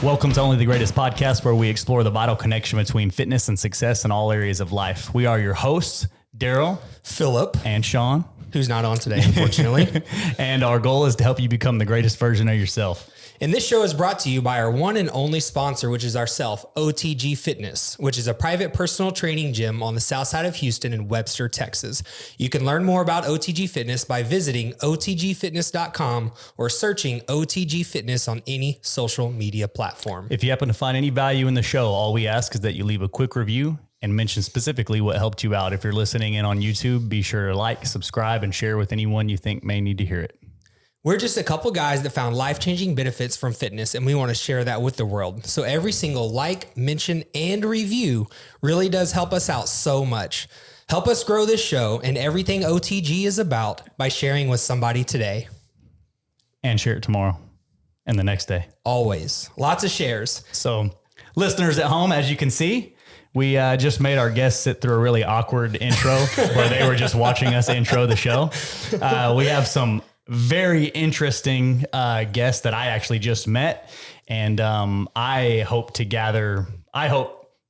Welcome to Only the Greatest podcast, where we explore the vital connection between fitness and success in all areas of life. We are your hosts, Daryl, Philip, and Sean, who's not on today, unfortunately. And our goal is to help you become the greatest version of yourself. And this show is brought to you by our one and only sponsor, which is ourself, OTG Fitness, which is a private personal training gym on the south side of Houston in Webster, Texas. You can learn more about OTG Fitness by visiting otgfitness.com or searching OTG Fitness on any social media platform. If you happen to find any value in the show, all we ask is that you leave a quick review and mention specifically what helped you out. If you're listening in on YouTube, be sure to like, subscribe, and share with anyone you think may need to hear it. We're just a couple guys that found life-changing benefits from fitness, and we want to share that with the world. So every single like, mention, and review really does help us out so much. Help us grow this show and everything OTG is about by sharing with somebody today. And share it tomorrow and the next day. Always. Lots of shares. So listeners at home, as you can see, we just made our guests sit through a really awkward intro where they were just watching us intro the show. We have some very interesting guest that I actually just met. And I hope that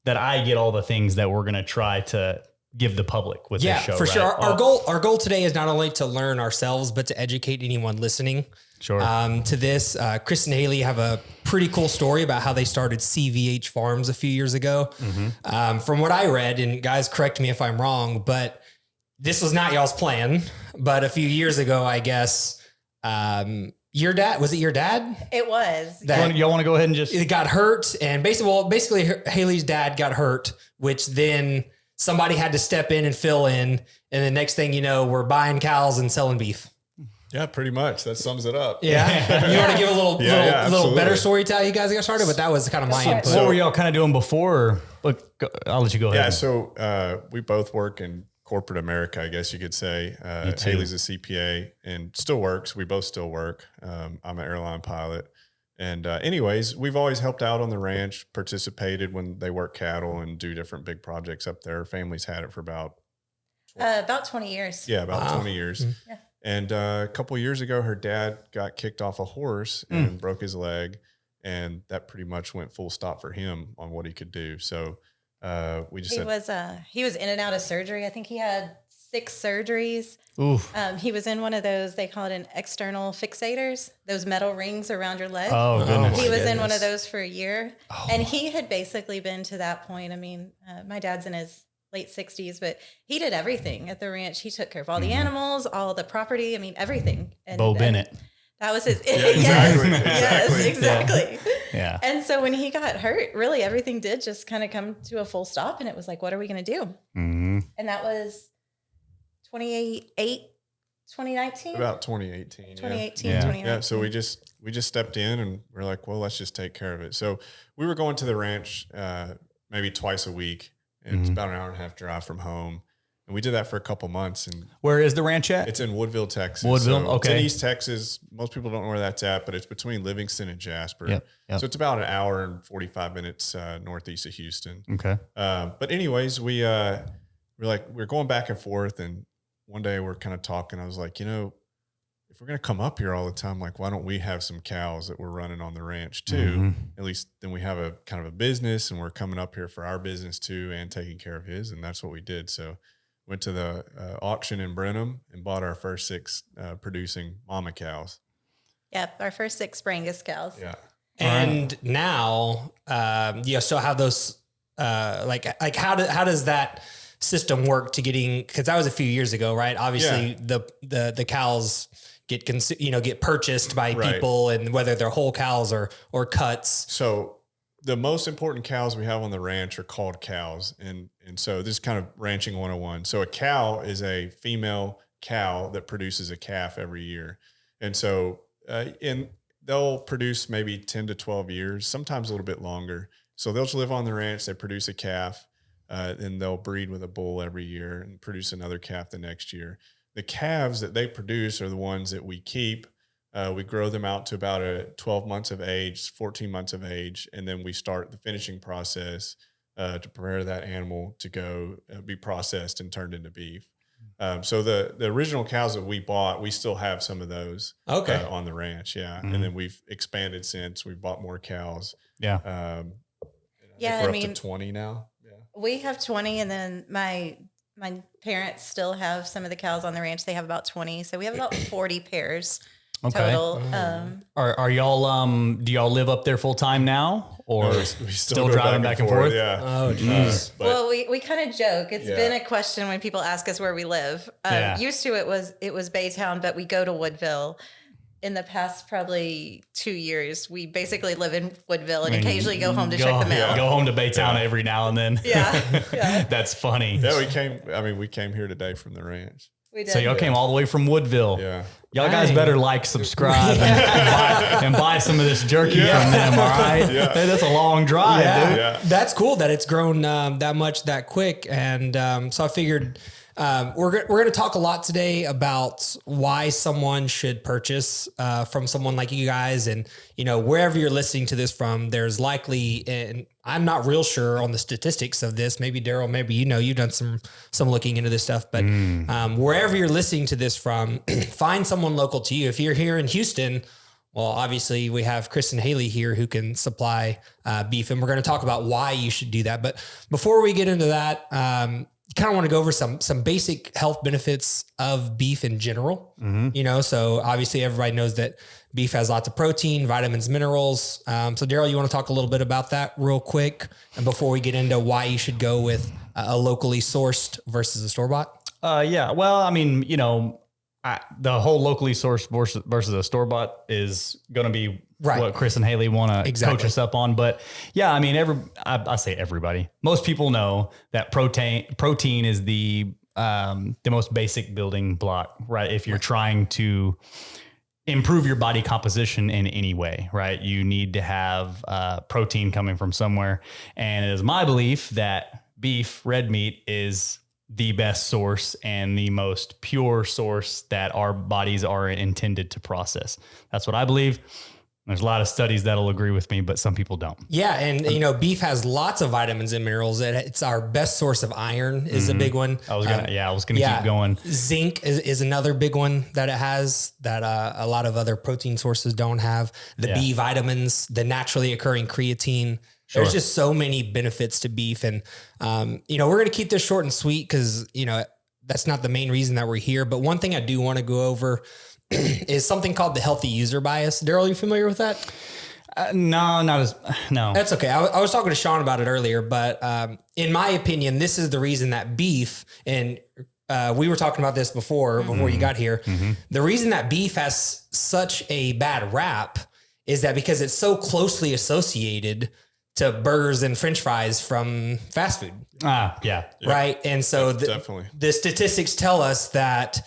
I get all the things that we're going to try to give the public with this show. For sure. Our goal today is not only to learn ourselves, but to educate anyone listening. Sure. To this, Chris and Haley have a pretty cool story about how they started CVH Farms a few years ago. Mm-hmm. From what I read, and guys, correct me if I'm wrong, but this was not y'all's plan, but a few years ago, I guess, your dad, was it your dad? It was. Y'all want to go ahead and just... It got hurt, and basically Haley's dad got hurt, which then somebody had to step in and fill in, and the next thing you know, we're buying cows and selling beef. Yeah, pretty much. That sums it up. Yeah. You want to give a little better story to how you guys got started? But that was kind of my input. What were y'all kind of doing before? Look, I'll let you go ahead. Yeah, so we both work in corporate America, I guess you could say. Haley's a CPA and still works. We both still work. I'm an airline pilot. And anyways, we've always helped out on the ranch, participated when they work cattle and do different big projects up there. Family's had it for about 20 years. Yeah, about 20 years. Mm-hmm. Yeah. And a couple of years ago, her dad got kicked off a horse and broke his leg. And that pretty much went full stop for him on what he could do. So we just he was in and out of surgery. I think he had 6 surgeries. Oof. He was in one of those, they call it an external fixators, those metal rings around your leg. Oh, goodness. He was in one of those for a year. Oh. And he had basically been to that point. I mean, my dad's in his late 60s, but he did everything at the ranch. He took care of all the animals, all the property. I mean, everything. And Bo Bennett. That was his. Yeah, exactly. Yes, exactly. Yeah. And so when he got hurt, really everything did just kind of come to a full stop. And it was like, what are we going to do? Mm-hmm. And that was 2019? About 2018. 2018, Yeah. 2019. Yeah. So we just stepped in and we're like, well, let's just take care of it. So we were going to the ranch maybe twice a week. It's about an hour and a half drive from home. And we did that for a couple months. And where is the ranch at? It's in Woodville, Texas. Woodville, so okay. It's in East Texas. Most people don't know where that's at, but it's between Livingston and Jasper. Yep. So it's about an hour and 45 minutes northeast of Houston. Okay. But anyways, we're going back and forth. And one day we're kind of talking. I was like, if we're going to come up here all the time, like, why don't we have some cows that we're running on the ranch too? Mm-hmm. At least then we have a kind of a business and we're coming up here for our business too and taking care of his. And that's what we did. So went to the auction in Brenham and bought our first 6 producing mama cows. Yep. Our first 6 Brangus cows. Yeah. And now, you still have those, like how does that system work to getting, cause that was a few years ago, right? Obviously the cows get purchased by people, and whether they're whole cows or cuts. So the most important cows we have on the ranch are called cows. And so this is kind of ranching 101. So a cow is a female cow that produces a calf every year. And so, they'll produce maybe 10 to 12 years, sometimes a little bit longer. So they'll just live on the ranch. They produce a calf, and they'll breed with a bull every year and produce another calf the next year. The calves that they produce are the ones that we keep. We grow them out to about 12 months of age, 14 months of age, and then we start the finishing process to prepare that animal to go be processed and turned into beef. So the original cows that we bought, we still have some of those on the ranch. Yeah. And then we've expanded since. We've bought more cows. Yeah. I think we're up to 20 now. Yeah. We have 20, and then my parents still have some of the cows on the ranch. They have about 20. So we have about 40 pairs total. Are y'all, do y'all live up there full time now, or we still driving back and forth? Yeah. Oh, geez. Well, we kind of joke. It's been a question when people ask us where we live. Used to it was Baytown, but we go to Woodville. In the past probably 2 years, we basically live in Woodville and occasionally go home to check the mail. Go home to Baytown every now and then. Yeah. That's funny. Yeah, we came here today from the ranch. We did. So y'all came all the way from Woodville. Yeah. Y'all guys better like, subscribe, and buy some of this jerky from them, all right? Yeah. Hey, that's a long drive, dude. Yeah. That's cool that it's grown that much that quick. And so I figured we're going to talk a lot today about why someone should purchase from someone like you guys. And, wherever you're listening to this from, there's likely, and I'm not real sure on the statistics of this. Maybe Daryl, maybe you've done some looking into this stuff. But wherever you're listening to this from, find someone local to you. If you're here in Houston, well, obviously we have Chris and Haley here who can supply beef, and we're going to talk about why you should do that. But before we get into that, kind of want to go over some basic health benefits of beef in general. So obviously everybody knows that beef has lots of protein, vitamins, minerals. So Daryl, you want to talk a little bit about that real quick? And before we get into why you should go with a locally sourced versus a store-bought? Yeah. Well, I mean, the whole locally sourced versus a store-bought is going to be what Chris and Haley want to coach us up on. But yeah, I mean, I say everybody, most people know that protein is the most basic building block, right? If you're trying to improve your body composition in any way, right? You need to have protein coming from somewhere. And it is my belief that beef, red meat, is the best source and the most pure source that our bodies are intended to process. That's what I believe. There's a lot of studies that'll agree with me, but some people don't. Yeah. And, beef has lots of vitamins and minerals. It's our best source of iron is a big one. I was going to keep going. Zinc is another big one that it has that a lot of other protein sources don't have. The B vitamins, the naturally occurring creatine. Sure. There's just so many benefits to beef. And, we're going to keep this short and sweet because, that's not the main reason that we're here. But one thing I do want to go over is something called the healthy user bias. Daryl, are you familiar with that? No. That's okay. I was talking to Sean about it earlier, but in my opinion, this is the reason that beef, and we were talking about this before you got here. The reason that beef has such a bad rap is that because it's so closely associated to burgers and French fries from fast food. Yeah. Right. And so definitely the statistics tell us that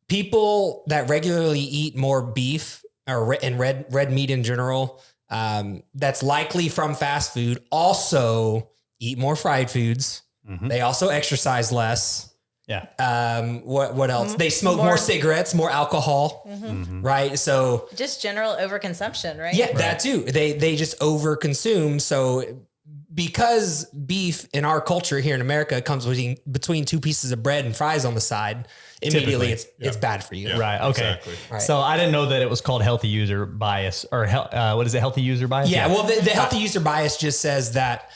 people that regularly eat more beef and red meat in general, that's likely from fast food, also eat more fried foods. They also exercise less. Yeah. What else? They smoke more cigarettes, more alcohol, right? So just general overconsumption, right? Yeah, that too. They just overconsume. So because beef in our culture here in America comes between two pieces of bread and fries on the side, immediately it's bad for you. Yeah, right. Okay. Exactly. Right. So I didn't know that it was called healthy user bias or what is it? Healthy user bias? Yeah. Well, the healthy user bias just says that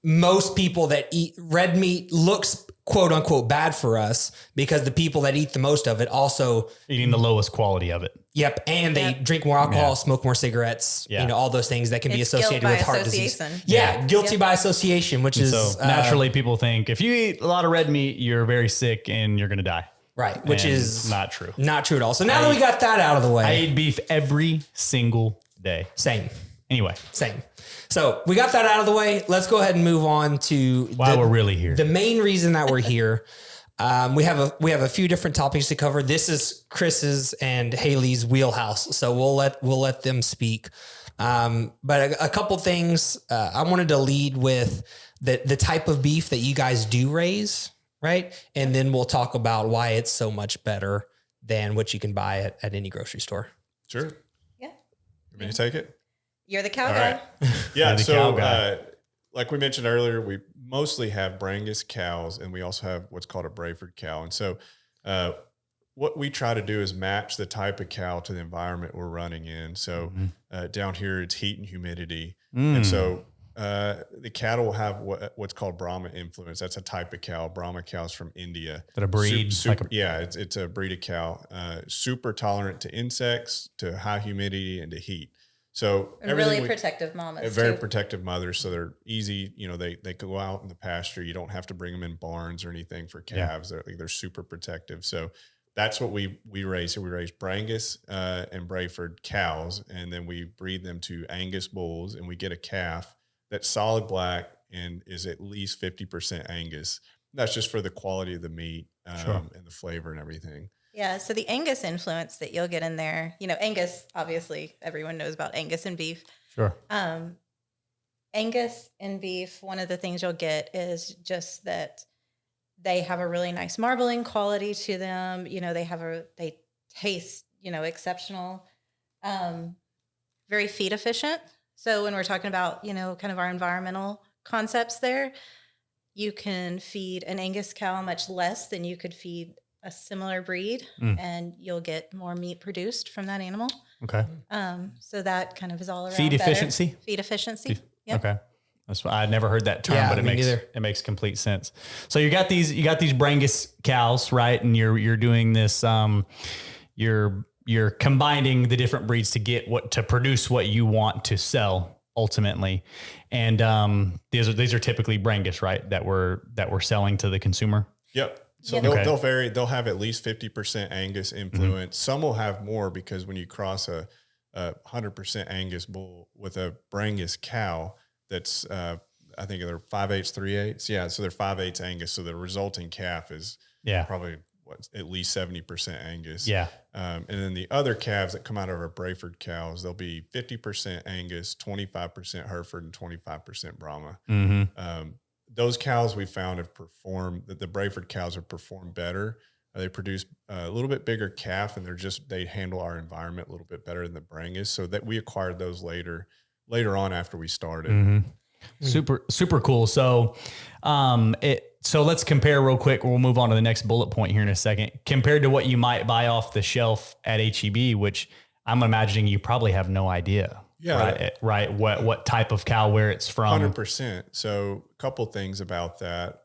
most people that eat red meat looks quote unquote bad for us because the people that eat the most of it also eating the lowest quality of it. Yep. And they drink more alcohol, smoke more cigarettes, all those things that can be associated with heart disease. Yeah. Guilty by association, which is so naturally people think if you eat a lot of red meat, you're very sick and you're going to die. Right. Which is not true. Not true at all. So now that we got that out of the way, I eat beef every single day. Same. Anyway. Same. So we got that out of the way. Let's go ahead and move on to why we're really here. The main reason that we're here. We have a few different topics to cover. This is Chris's and Haley's wheelhouse, so we'll let them speak. But a couple things I wanted to lead with the type of beef that you guys do raise, right? And then we'll talk about why it's so much better than what you can buy at any grocery store. Sure. Yeah. You want me to take it? You're the cow All guy. right. Yeah. So, like we mentioned earlier, we mostly have Brangus cows, and we also have what's called a Brayford cow. And so what we try to do is match the type of cow to the environment we're running in. So down here, it's heat and humidity. And so the cattle will have what's called Brahma influence. That's a type of cow. Brahma cows from India. That a breed? It's a breed of cow. Super tolerant to insects, to high humidity, and to heat. So really protective mamas. Very protective mothers. So they're easy. They go out in the pasture. You don't have to bring them in barns or anything for calves. They're super protective. So that's what we raise. So we raise Brangus and Brayford cows, and then we breed them to Angus bulls, and we get a calf that's solid black and is at least 50% Angus. That's just for the quality of the meat and the flavor and everything. Yeah. So the Angus influence that you'll get in there, Angus, obviously everyone knows about Angus and beef. Sure. Angus and beef, one of the things you'll get is just that they have a really nice marbling quality to them. They taste, exceptional, very feed efficient. So when we're talking about, kind of our environmental concepts there, you can feed an Angus cow much less than you could feed a similar breed, and you'll get more meat produced from that animal. Okay. So that kind of is all around feed efficiency. Feed efficiency. Yep. Okay. That's I'd never heard that term, but it makes complete sense. So you got these Brangus cows, right? And you're doing this. You're combining the different breeds to get to produce what you want to sell ultimately. And these are typically Brangus, right? That we're selling to the consumer. Yep. So they'll vary. They'll have at least 50% Angus influence. Some will have more, because when you cross a 100% Angus bull with a Brangus cow, that's I think they're 5/8, 3/8. Yeah, so they're 5/8 Angus. So the resulting calf is probably at least 70% Angus. Yeah. And then the other calves that come out of our Brayford cows, they'll be 50% Angus, 25% Hereford, and 25% Brahma. Those cows we found have performed, that the Brayford cows have performed better. They produce a little bit bigger calf, and they handle our environment a little bit better than the Brangus. So that we acquired those later on after we started. Super cool. So, so let's compare real quick. We'll move on to the next bullet point here in a second. Compared to what you might buy off the shelf at HEB, which I'm imagining you probably have no idea. Yeah. Right. What type of cow, where it's from. 100%. So a couple things about that.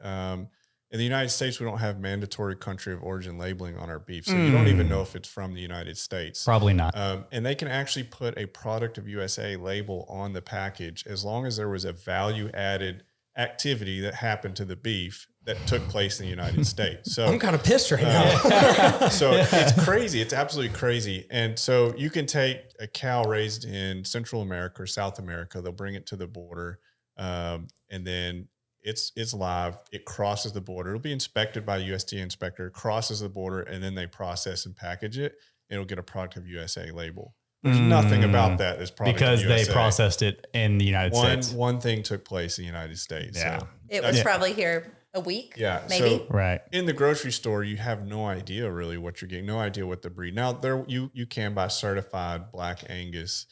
In the United States, we don't have mandatory country of origin labeling on our beef. So you don't even know if it's from the United States. Probably not. And they can actually put a product of USA label on the package as long as there was a value added activity that happened to the beef that took place in the United States. So I'm kind of pissed right now. So it's crazy. It's absolutely crazy. And so you can take a cow raised in Central America or South America, they'll bring it to the border, and then it's live. It crosses the border. It'll be inspected by a USDA inspector, crosses the border, and then they process and package it. And it'll get a product of USA label. There's nothing about that that's product because of USA. They processed it in the United States. One thing took place in the United States. Yeah. So it was probably here a week. Yeah. Maybe. So right. In the grocery store, you have no idea really what you're getting, no idea what the breed. Now you can buy certified Black Angus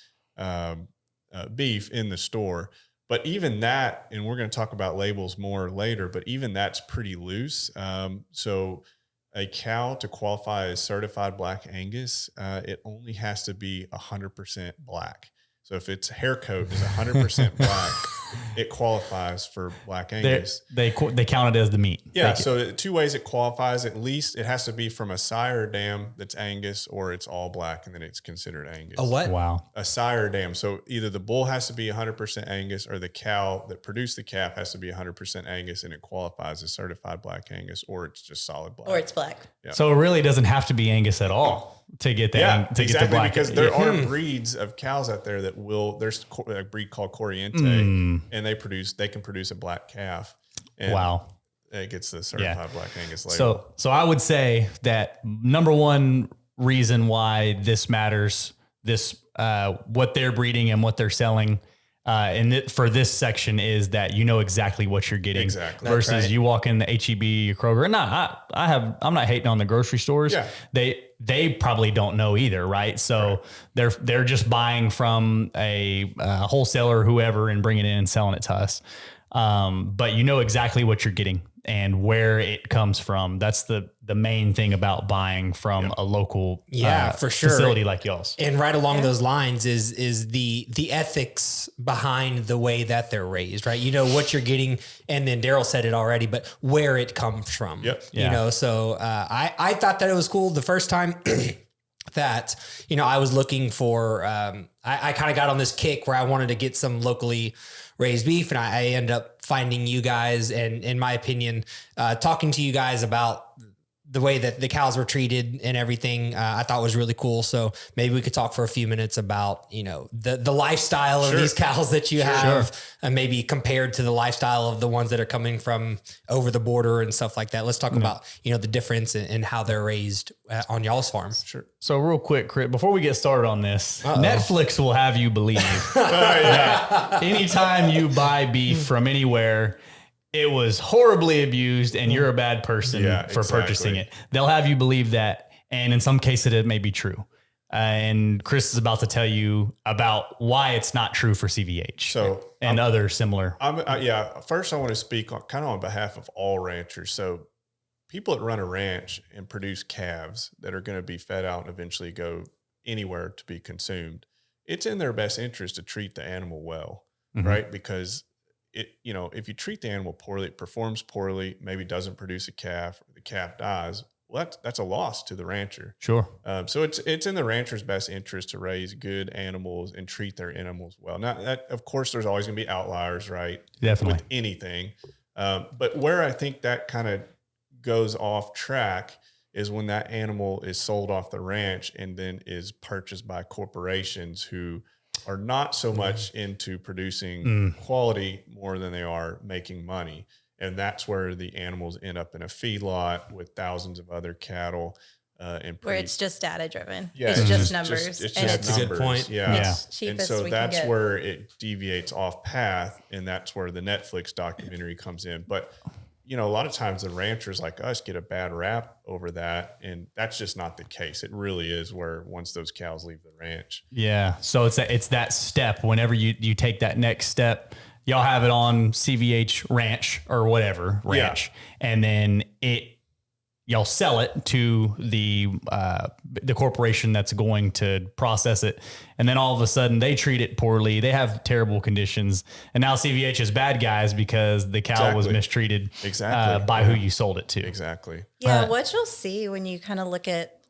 beef in the store. But even that, and we're going to talk about labels more later, but even that's pretty loose. So a cow to qualify as certified Black Angus, it only has to be 100% black. So if its hair coat is 100% black, it qualifies for Black Angus. They count it as the meat. Yeah. So two ways it qualifies. At least it has to be from a sire dam that's Angus, or it's all black, and then it's considered Angus. A what? Wow. A sire dam. So either the bull has to be 100% Angus, or the cow that produced the calf has to be 100% Angus, and it qualifies as certified Black Angus, or it's just solid black. Or it's black. Yeah. So it really doesn't have to be Angus at all to get that. Get the black. Because there are breeds of cows out there that there's a breed called Corriente, and they can produce a black calf. And wow. It gets the certified Black Angus label. So I would say that number one reason why this matters, what they're breeding and what they're selling, for this section, is that you know exactly what you're getting. Exactly. Versus you walk in the HEB, Kroger. And I'm not hating on the grocery stores. Yeah. They probably don't know either, right? So they're just buying from a wholesaler or whoever and bringing it in and selling it to us. but you know exactly what you're getting and where it comes from. That's the main thing about buying from a local for sure facility like y'all's. And right along those lines is the ethics behind the way that they're raised, right? You know what you're getting, and then Daryl said it already, but where it comes from. Yep. You know, so I thought that it was cool the first time that, you know, I was looking for, I kind of got on this kick where I wanted to get some locally raised beef, and I ended up finding you guys, and in my opinion, talking to you guys about the way that the cows were treated and everything, I thought was really cool. So maybe we could talk for a few minutes about, you know, the lifestyle of these cows that you have, and maybe compared to the lifestyle of the ones that are coming from over the border and stuff like that. Let's talk about, you know, the difference in how they're raised on y'all's farm. Sure. So real quick, Chris, before we get started on this, Netflix will have you believe that anytime you buy beef from anywhere, it was horribly abused and you're a bad person for purchasing it. They'll have you believe that. And in some cases it may be true. And Chris is about to tell you about why it's not true for CVH and other similar. First I want to speak kind of on behalf of all ranchers. So people that run a ranch and produce calves that are going to be fed out and eventually go anywhere to be consumed, it's in their best interest to treat the animal well, right? Because if you treat the animal poorly, it performs poorly, maybe doesn't produce a calf, or the calf dies. Well, that's a loss to the rancher. Sure. So it's in the rancher's best interest to raise good animals and treat their animals well. Now, of course, there's always going to be outliers, right? Definitely. With anything. But where I think that kind of goes off track is when that animal is sold off the ranch and then is purchased by corporations who are not so much into producing quality more than they are making money. And that's where the animals end up in a feedlot with thousands of other cattle. Where it's just data driven. Yeah, it's just numbers. It's and just it's numbers. a good point. Yeah. It's cheapest and so we that's can get. where it deviates off path. And that's where the Netflix documentary comes in. But a lot of times the ranchers like us get a bad rap over that. And that's just not the case. It really is where once those cows leave the ranch. Yeah. So it's that step. Whenever you take that next step, y'all have it on CVH ranch or whatever ranch. Yeah. And then y'all sell it to the corporation that's going to process it. And then all of a sudden they treat it poorly. They have terrible conditions. And now CVH is bad guys because the cow was mistreated by who you sold it to. Exactly. Yeah. What you'll see when you kind of look at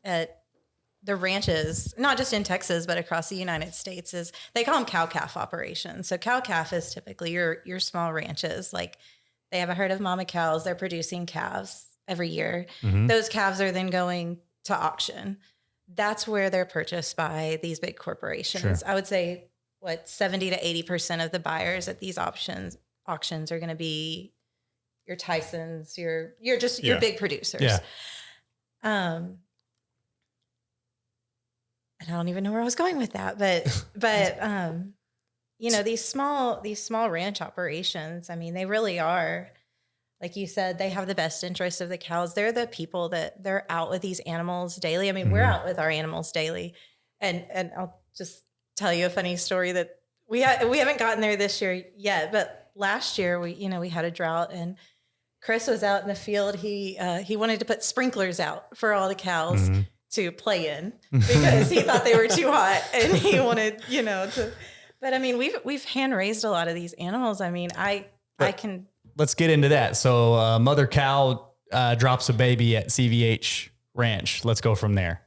the ranches, not just in Texas, but across the United States, is they call them cow-calf operations. So cow-calf is typically your small ranches. Like they have a herd of mama cows. They're producing calves every year. Mm-hmm. Those calves are then going to auction. That's where they're purchased by these big corporations. Sure. I would say 70 to 80% of the buyers at these auctions are going to be your Tysons, your big producers. Yeah. And I don't even know where I was going with that, but these small ranch operations, I mean, they really are, like you said, they have the best interests of the cows. They're the people that they're out with these animals daily. I mean, we're out with our animals daily. And I'll just tell you a funny story that we haven't gotten there this year yet, but last year we had a drought and Chris was out in the field. He wanted to put sprinklers out for all the cows to play in because he thought they were too hot and he wanted, but I mean, we've hand raised a lot of these animals. I mean, let's get into that. So mother cow drops a baby at CVH ranch. Let's go from there.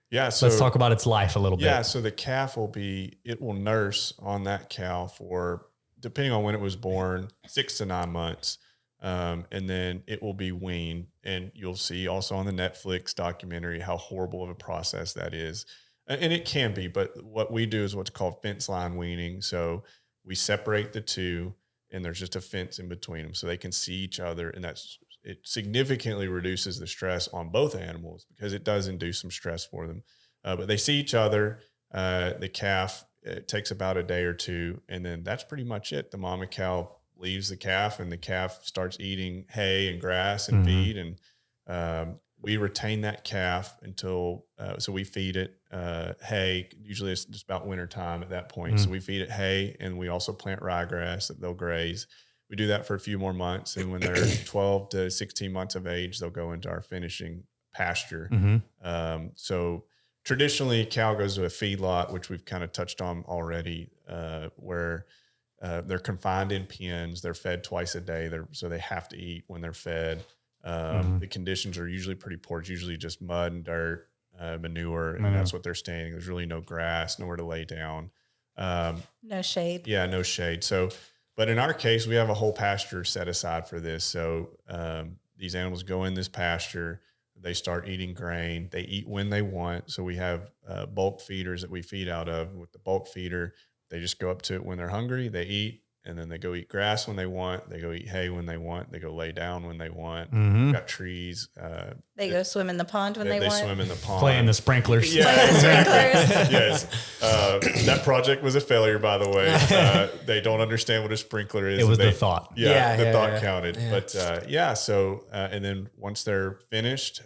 Yeah. So let's talk about its life a little bit. Yeah. So the calf will nurse on that cow for, depending on when it was born, 6 to 9 months. And then it will be weaned, and you'll see also on the Netflix documentary how horrible of a process that is. And it can be, but what we do is what's called fence line weaning. So we separate the two and there's just a fence in between them so they can see each other. And it significantly reduces the stress on both animals because it does induce some stress for them. But they see each other, the calf, it takes about a day or two. And then that's pretty much it. The mama cow leaves the calf and the calf starts eating hay and grass and feed. And we retain that calf until, so we feed it hay. Usually it's just about winter time at that point. So we feed it hay and we also plant ryegrass that they'll graze. we do that for a few more months. And when they're 12 to 16 months of age, they'll go into our finishing pasture. So traditionally, cow goes to a feedlot, which we've kind of touched on already, where they're confined in pens. They're fed twice a day. So they have to eat when they're fed. The conditions are usually pretty poor. It's usually just mud and dirt, manure, and that's what they're standing. There's really no grass, nowhere to lay down. No shade. Yeah, no shade. So, but in our case, we have a whole pasture set aside for this. So these animals go in this pasture. They start eating grain. They eat when they want. So we have bulk feeders that we feed out of. With the bulk feeder, they just go up to it when they're hungry. They eat, and then they go eat grass when they want. They go eat hay when they want. They go lay down when they want. We've got trees. They go swim in the pond when they want. They swim in the pond. Play in the sprinklers. Yeah, Play in the sprinklers. Yes. That project was a failure, by the way. They don't understand what a sprinkler is. It was the thought. Yeah, the thought counted. Yeah. But so, and then once they're finished,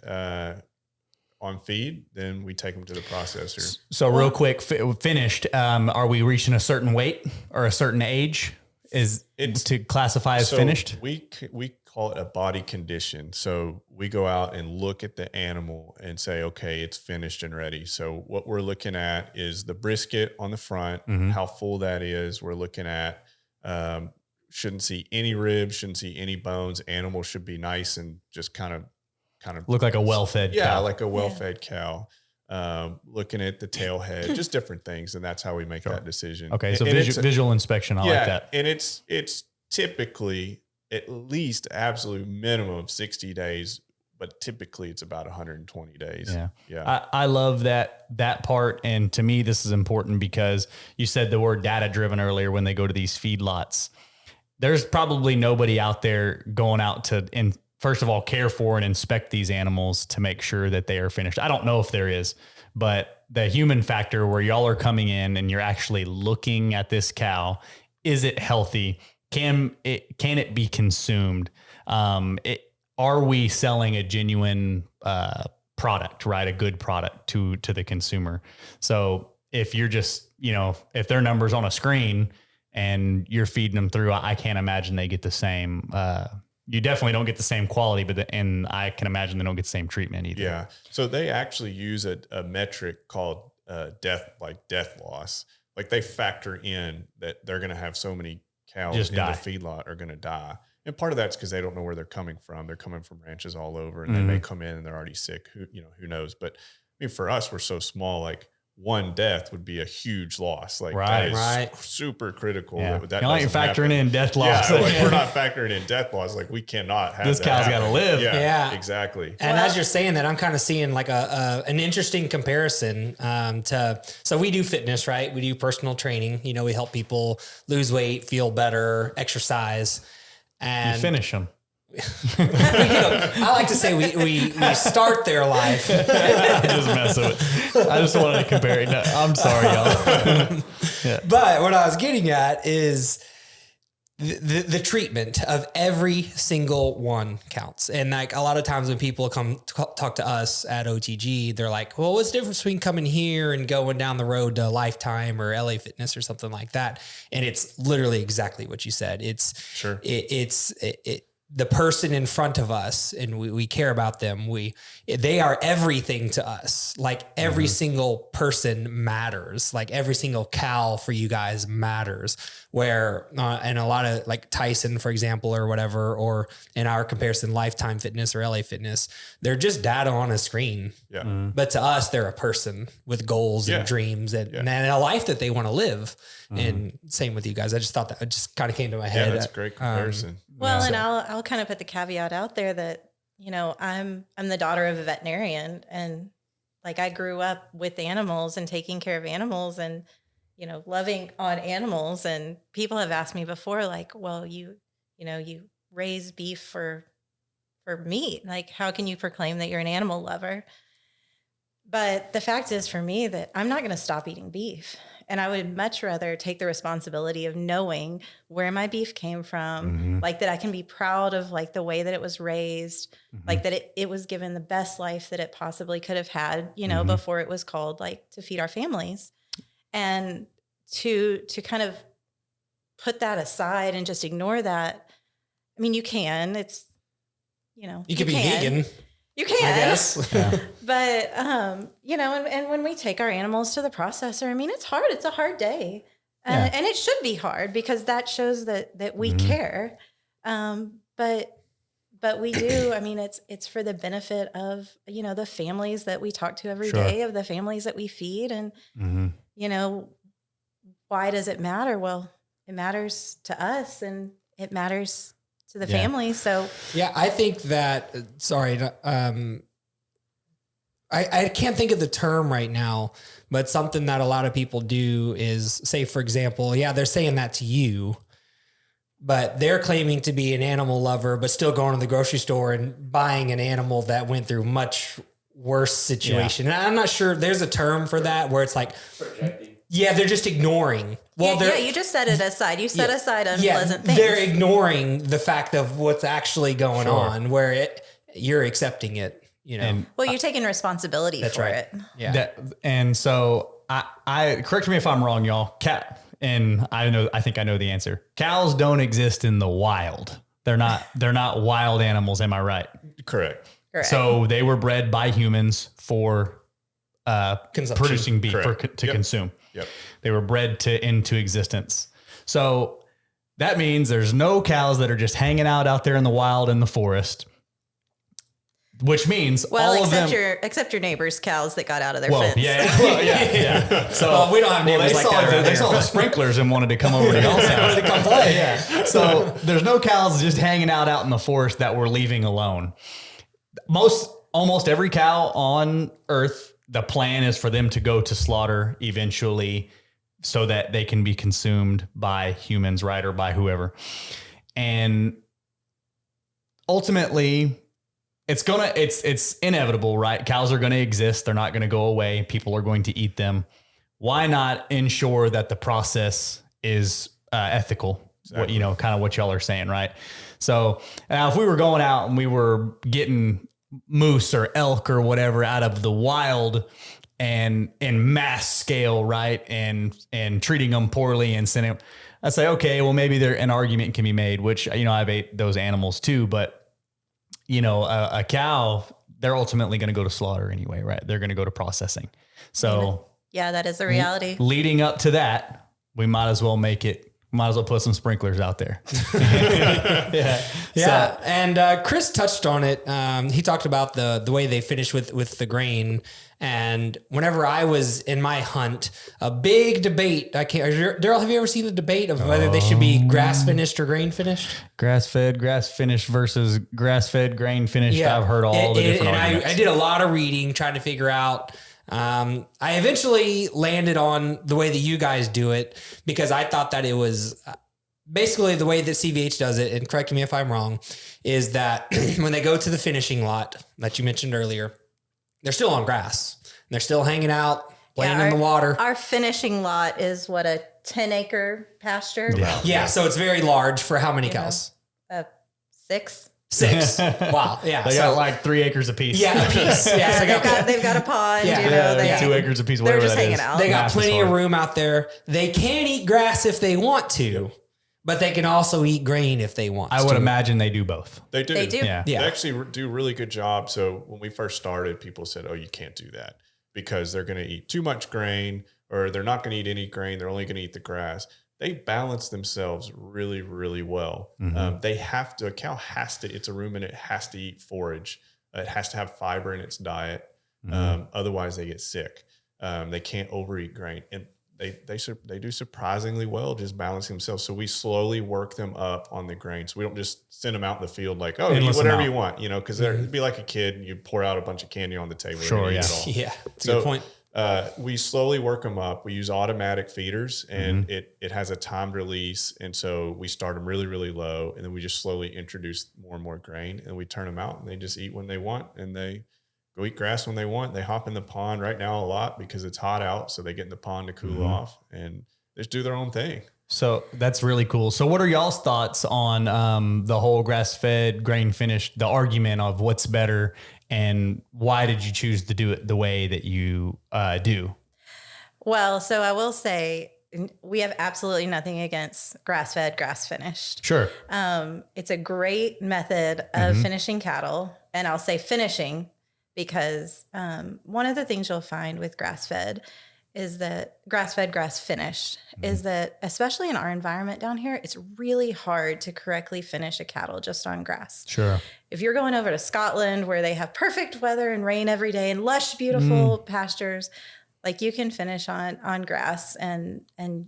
on feed, then we take them to the processor. So real quick, finished. Are we reaching a certain weight or a certain age? Is it to classify as finished? We call it a body condition. So we go out and look at the animal and say, okay, it's finished and ready. So what we're looking at is the brisket on the front, how full that is. We're looking at, shouldn't see any ribs, shouldn't see any bones. Animal should be nice and just kind of look like a well-fed cow. Yeah, like a well-fed cow. Looking at the tail head, just different things. And that's how we make that decision. Okay. So visual inspection. I like that. And it's typically at least absolute minimum of 60 days, but typically it's about 120 days. Yeah. I love that part. And to me, this is important because you said the word data driven earlier when they go to these feedlots. There's probably nobody out there going out to, first of all, care for and inspect these animals to make sure that they are finished. I don't know if there is, but the human factor where y'all are coming in and you're actually looking at this cow, is it healthy? Can it be consumed? Are we selling a genuine product, right? A good product to the consumer. So if you're just, if their number's on a screen and you're feeding them through, I can't imagine they get the same, you definitely don't get the same quality, and I can imagine they don't get the same treatment either. Yeah. So they actually use a metric called death loss. Like they factor in that they're going to have so many cows in the feedlot are going to die. And part of that's because they don't know where they're coming from. They're coming from ranches all over, and they may come in and they're already sick. Who knows? But I mean, for us, we're so small, like one death would be a huge loss. Like that is super critical. Yeah. That you're factoring in death loss. Yeah, like we're not factoring in death loss. Like we cannot have this cow's got to live. Yeah, exactly. And as you're saying that, I'm kind of seeing like an interesting comparison so we do fitness, right? We do personal training. We help people lose weight, feel better, exercise, and you finish them. I like to say we start their life. Just mess with it. I just wanted to compare it. No, I'm sorry, y'all. Yeah. But what I was getting at is the treatment of every single one counts. And like a lot of times when people come talk to us at OTG, they're like, well, what's the difference between coming here and going down the road to Lifetime or LA Fitness or something like that? And it's literally exactly what you said. It's the person in front of us, and we care about them. They are everything to us. Like every single person matters. Like every single cow for you guys matters. Where, and a lot of like Tyson, for example, or whatever, or in our comparison, Lifetime Fitness or LA Fitness, they're just data on a screen. Yeah. But to us, they're a person with goals and dreams and a life that they want to live. And same with you guys. I just thought that it just kind of came to my head. Yeah, that's a great comparison. Well, and I'll kind of put the caveat out there that, I'm the daughter of a veterinarian, and like I grew up with animals and taking care of animals and, loving on animals. And people have asked me before, like, well, you raise beef for meat. Like, how can you proclaim that you're an animal lover? But the fact is for me that I'm not going to stop eating beef. And I would much rather take the responsibility of knowing where my beef came from, like that I can be proud of like the way that it was raised, like that it was given the best life that it possibly could have had, before it was called like to feed our families. And to kind of put that aside and just ignore that, I mean, you can. It's, you know, You could be vegan, You can, I guess. but you know, and when we take our animals to the processor, I mean, it's hard. It's a hard day, and it should be hard because that shows that we care. But we do. I mean, it's for the benefit of, you know, the families that we talk to every day, of the families that we feed, and you know, why does it matter? Well, it matters to us, and it matters to the family. So yeah, I think that. Sorry, I can't think of the term right now, but something that a lot of people do is say, for example, they're saying that to you, but they're claiming to be an animal lover, but still going to the grocery store and buying an animal that went through much worse situation. And I'm not sure there's a term for that where it's like, they're just ignoring. Well, you just set it aside. You set aside unpleasant things. They're ignoring the fact of what's actually going on, where you're accepting it. You know, And you're taking responsibility for it. Yeah. And so I correct me if I'm wrong, y'all. I think I know the answer. Cows don't exist in the wild. They're not wild animals. Am I right? Correct. So they were bred by humans for producing beef to consume. Yep. They were bred into existence. So that means there's no cows that are just hanging out there in the wild in the forest. Which means all of them, except your neighbor's cows that got out of their fence. So we don't have neighbors like that. They saw the sprinklers and wanted to come over to y'all's house to come play. Yeah. So there's no cows just hanging out in the forest that we're leaving alone. Almost every cow on Earth, the plan is for them to go to slaughter eventually, so that they can be consumed by humans, right, or by whoever. And ultimately, it's inevitable, right? Cows are going to exist. They're not going to go away. People are going to eat them. Why not ensure that the process is ethical? Exactly. Kind of what y'all are saying, right? So if we were going out and we were getting moose or elk or whatever out of the wild and in mass scale, right, and treating them poorly and sending them, I say, okay, well, maybe an argument can be made, which, I've ate those animals too, but a cow, they're ultimately going to go to slaughter anyway, right? They're going to go to processing. So yeah, that is the reality. Leading up to that, we might as well put some sprinklers out there. Yeah. So, and Chris touched on it. He talked about the way they finish with the grain. And whenever I was in my hunt, a big debate. Daryl, have you ever seen the debate of whether they should be grass finished or grain finished? Grass fed, grass finished versus grass fed, grain finished. Yeah. I've heard all the different arguments. I did a lot of reading trying to figure out. I eventually landed on the way that you guys do it because I thought that it was basically the way that CVH does it. And correct me if I'm wrong, is that when they go to the finishing lot that you mentioned earlier, they're still on grass. And they're still hanging out, playing in the water. Our finishing lot is what, a 10-acre pasture? Yeah. So it's very large for how many cows? 6. 6. Wow. Yeah. They got like 3 acres apiece. Yeah, apiece. Yeah. So they've got a pond. They got 2 acres apiece. They're just hanging out. They got plenty of room out there. They can eat grass if they want to, but they can also eat grain if they want. I would imagine they do both. They do. Yeah. They actually do a really good job. So when we first started, people said, "Oh, you can't do that because they're going to eat too much grain, or they're not going to eat any grain. They're only going to eat the grass." They balance themselves really, really well. Mm-hmm. A cow has to, it's a ruminant, it has to eat forage. It has to have fiber in its diet. Mm-hmm. Otherwise they get sick. They can't overeat grain, and they do surprisingly well just balancing themselves. So we slowly work them up on the grain. So we don't just send them out in the field like, oh, eat whatever you want, because it'd be like a kid and you pour out a bunch of candy on the table. Sure, yeah. Yeah, that's a good point. We slowly work them up. We use automatic feeders, and it has a timed release. And so we start them really, really low, and then we just slowly introduce more and more grain, and we turn them out, and they just eat when they want, and they go eat grass when they want. They hop in the pond right now a lot because it's hot out, so they get in the pond to cool off, and they just do their own thing. So that's really cool. So what are y'all's thoughts on the whole grass-fed, grain-finished, the argument of what's better, and why did you choose to do it the way that you do? Well, so I will say we have absolutely nothing against grass-fed, grass-finished. Sure. It's a great method of finishing cattle. And I'll say finishing because one of the things you'll find with grass-fed is that grass-fed, grass-finished is that, especially in our environment down here, it's really hard to correctly finish a cattle just on grass. Sure. If you're going over to Scotland where they have perfect weather and rain every day and lush, beautiful pastures, like you can finish on grass and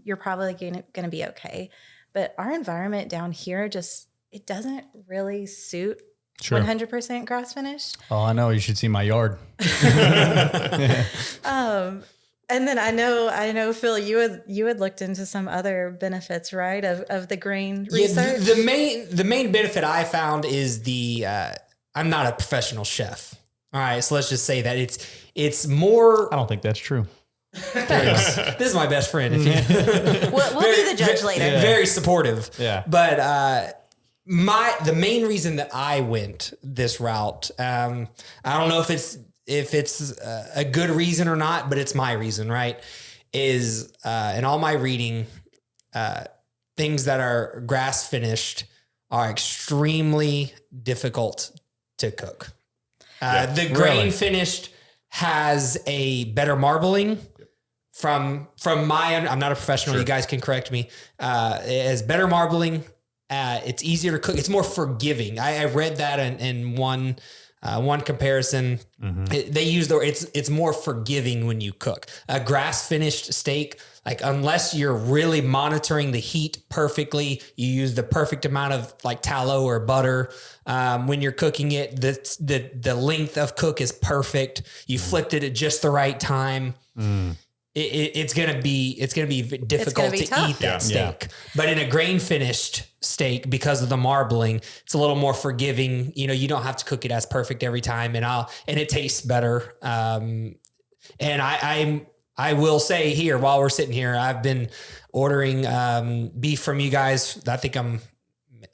you're probably going to be okay. But our environment down here it doesn't really suit 100% grass finished. Oh, I know. You should see my yard. And then I know, Phil, you had looked into some other benefits, right, of the grain research. The main benefit I found is I'm not a professional chef. All right, so let's just say that it's more. I don't think that's true. Thanks. This is my best friend. If you, we'll be the judge later. Very supportive. Yeah, but the main reason that I went this route, I don't know if it's a good reason or not, but it's my reason, right? Is in all my reading, things that are grass finished are extremely difficult to cook. The grain finished has a better marbling from I'm not a professional. You guys can correct me. It has better marbling. It's easier to cook. It's more forgiving. I read that in one comparison. They use it's more forgiving when you cook a grass finished steak. Like unless you're really monitoring the heat perfectly, you use the perfect amount of like tallow or butter. When you're cooking it, the length of cook is perfect. You flipped it at just the right time. It's gonna be difficult to eat that steak. But in a grain finished steak, because of the marbling, it's a little more forgiving. You know, you don't have to cook it as perfect every time, and it tastes better. And I will say here, while we're sitting here, I've been ordering beef from you guys. I think I'm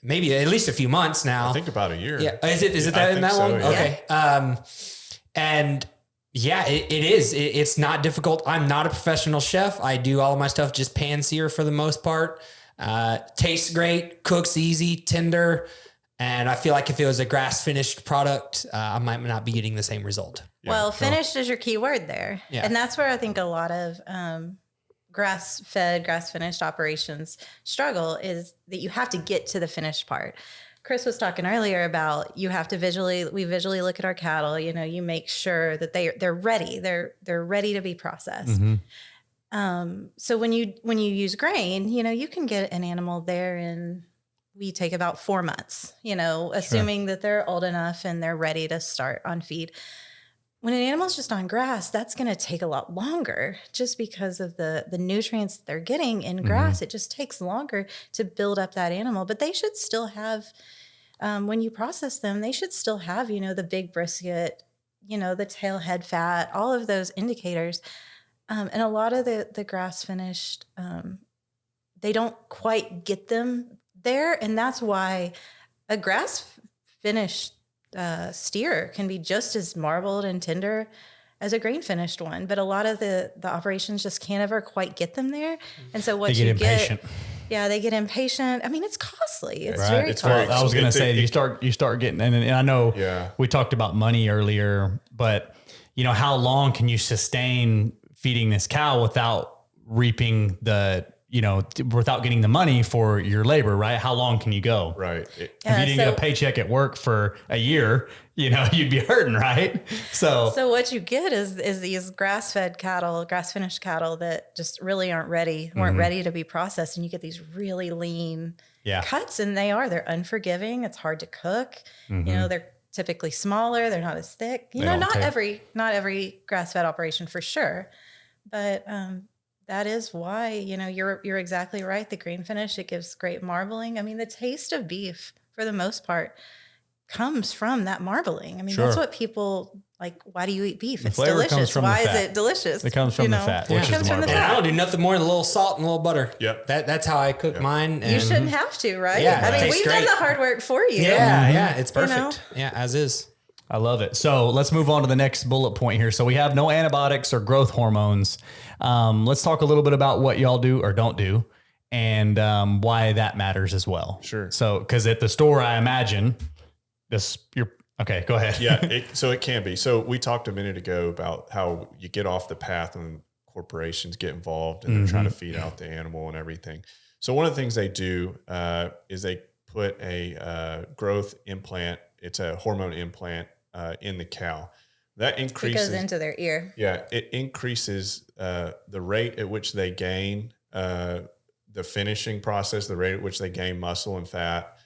maybe at least a few months now. I think about a year. Yeah. Is it that long? So, yeah. Okay. And yeah, it is. It's not difficult. I'm not a professional chef. I do all of my stuff just pan sear for the most part. Tastes great, cooks easy, tender. And I feel like if it was a grass finished product, I might not be getting the same result. Yeah. Well, finished is your key word there. Yeah. And that's where I think a lot of grass-fed, grass-finished operations struggle, is that you have to get to the finished part. Chris was talking earlier about you have to visually look at our cattle. You know, you make sure that they're ready. They're ready to be processed. So when you use grain, you know, you can get an animal there in, we take about 4 months, you know, assuming that they're old enough and they're ready to start on feed. When an animal's just on grass, that's going to take a lot longer just because of the nutrients they're getting in grass. It just takes longer to build up that animal, but they should still have, when you process them, they should still have, you know, the big brisket, you know, the tail head fat, all of those indicators. And a lot of the grass finished, they don't quite get them there. And that's why a grass finished steer can be just as marbled and tender as a grain finished one, but a lot of the operations just can't ever quite get them there. And so what you get, they get impatient. I mean, it's costly. It's very costly. I was going to say, you start getting, and I know we talked about money earlier, but you know, how long can you sustain feeding this cow without reaping without getting the money for your labor, right? How long can you go? Right. If you didn't get a paycheck at work for a year, you know, you'd be hurting, right? So what you get is these grass-fed cattle, grass-finished cattle that just really weren't ready to be processed. And you get these really lean cuts, and they're unforgiving. It's hard to cook. You know, they're typically smaller. They're not as thick. You know, not every grass-fed operation for sure. But, that is why, you know, you're exactly right. The grain finish, it gives great marbling. I mean, the taste of beef, for the most part, comes from that marbling. I mean, that's what people like. Why do you eat beef? It's delicious. Why is it delicious? It comes from the fat. It comes from the fat. I don't do nothing more than a little salt and a little butter. Yep. That's how I cook mine. And you shouldn't have to, right? Yeah, I mean, we've done the hard work for you. Yeah, it's perfect. You know? Yeah, as is. I love it. So let's move on to the next bullet point here. So we have no antibiotics or growth hormones. Let's talk a little bit about what y'all do or don't do and why that matters as well. Sure. So, because at the store, I imagine okay, go ahead. Yeah. So it can be. So we talked a minute ago about how you get off the path when corporations get involved and they're trying to feed out the animal and everything. So one of the things they do is they put a growth implant. It's a hormone implant in the cow. That increases. It goes into their ear. Yeah, it increases the rate at which they gain the finishing process, the rate at which they gain muscle and fat,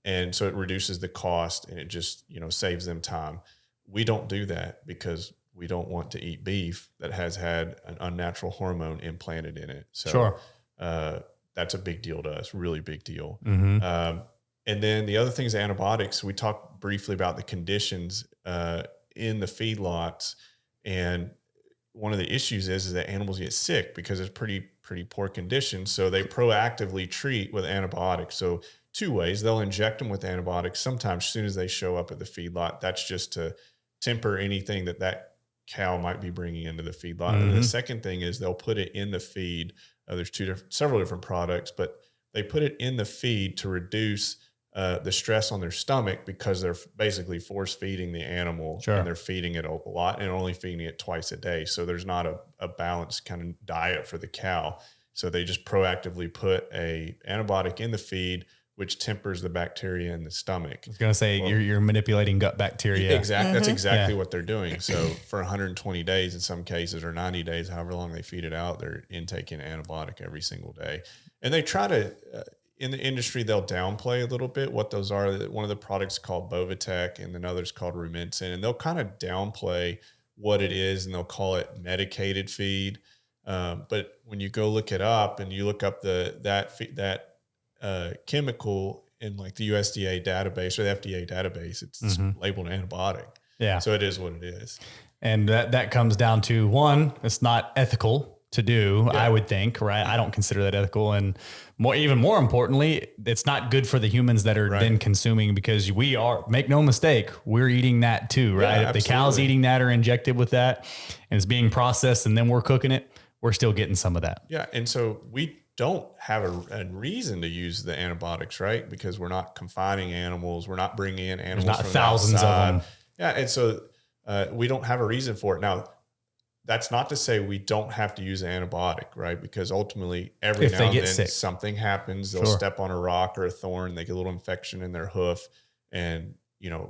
and so it reduces the cost and it just saves them time. We don't do that because we don't want to eat beef that has had an unnatural hormone implanted in it. So Sure. That's a big deal to us, really big deal. Mm-hmm. And then the other thing is antibiotics. We talked briefly about the conditions in the feedlots, and one of the issues is that animals get sick because it's pretty poor conditions. So they proactively treat with antibiotics. So two ways: they'll inject them with antibiotics sometimes as soon as they show up at the feedlot. That's just to temper anything that cow might be bringing into the feedlot. And the second thing is they'll put it in the feed. There's several different products, but they put it in the feed to reduce the stress on their stomach because they're basically force feeding the animal. Sure. And they're feeding it a lot and only feeding it twice a day. So there's not a balanced kind of diet for the cow. So they just proactively put a antibiotic in the feed, which tempers the bacteria in the stomach. I was going to say you're manipulating gut bacteria. Exactly. That's exactly what they're doing. So for 120 days in some cases, or 90 days, however long they feed it out, they're intaking antibiotic every single day. And they try to, in the industry, they'll downplay a little bit what those are. One of the products called Bovatech and another's called Rumensin, and they'll kind of downplay what it is and they'll call it medicated feed. But when you go look it up and you look up that chemical in like the USDA database or the FDA database, it's labeled antibiotic. Yeah. So it is what it is. And that comes down to, one, it's not ethical to do, I would think, right? I don't consider that ethical. And even more importantly, it's not good for the humans that are then consuming, because make no mistake, we're eating that too, right? Yeah, if the cow's eating that or injected with that and it's being processed and then we're cooking it, we're still getting some of that. Yeah. And so we don't have a reason to use the antibiotics, right? Because we're not confining animals. We're not bringing in animals. There's not from thousands outside. of them. Yeah. And so we don't have a reason for it. Now, that's not to say we don't have to use an antibiotic, right? Because ultimately every now and then something happens. They'll step on a rock or a thorn. They get a little infection in their hoof and,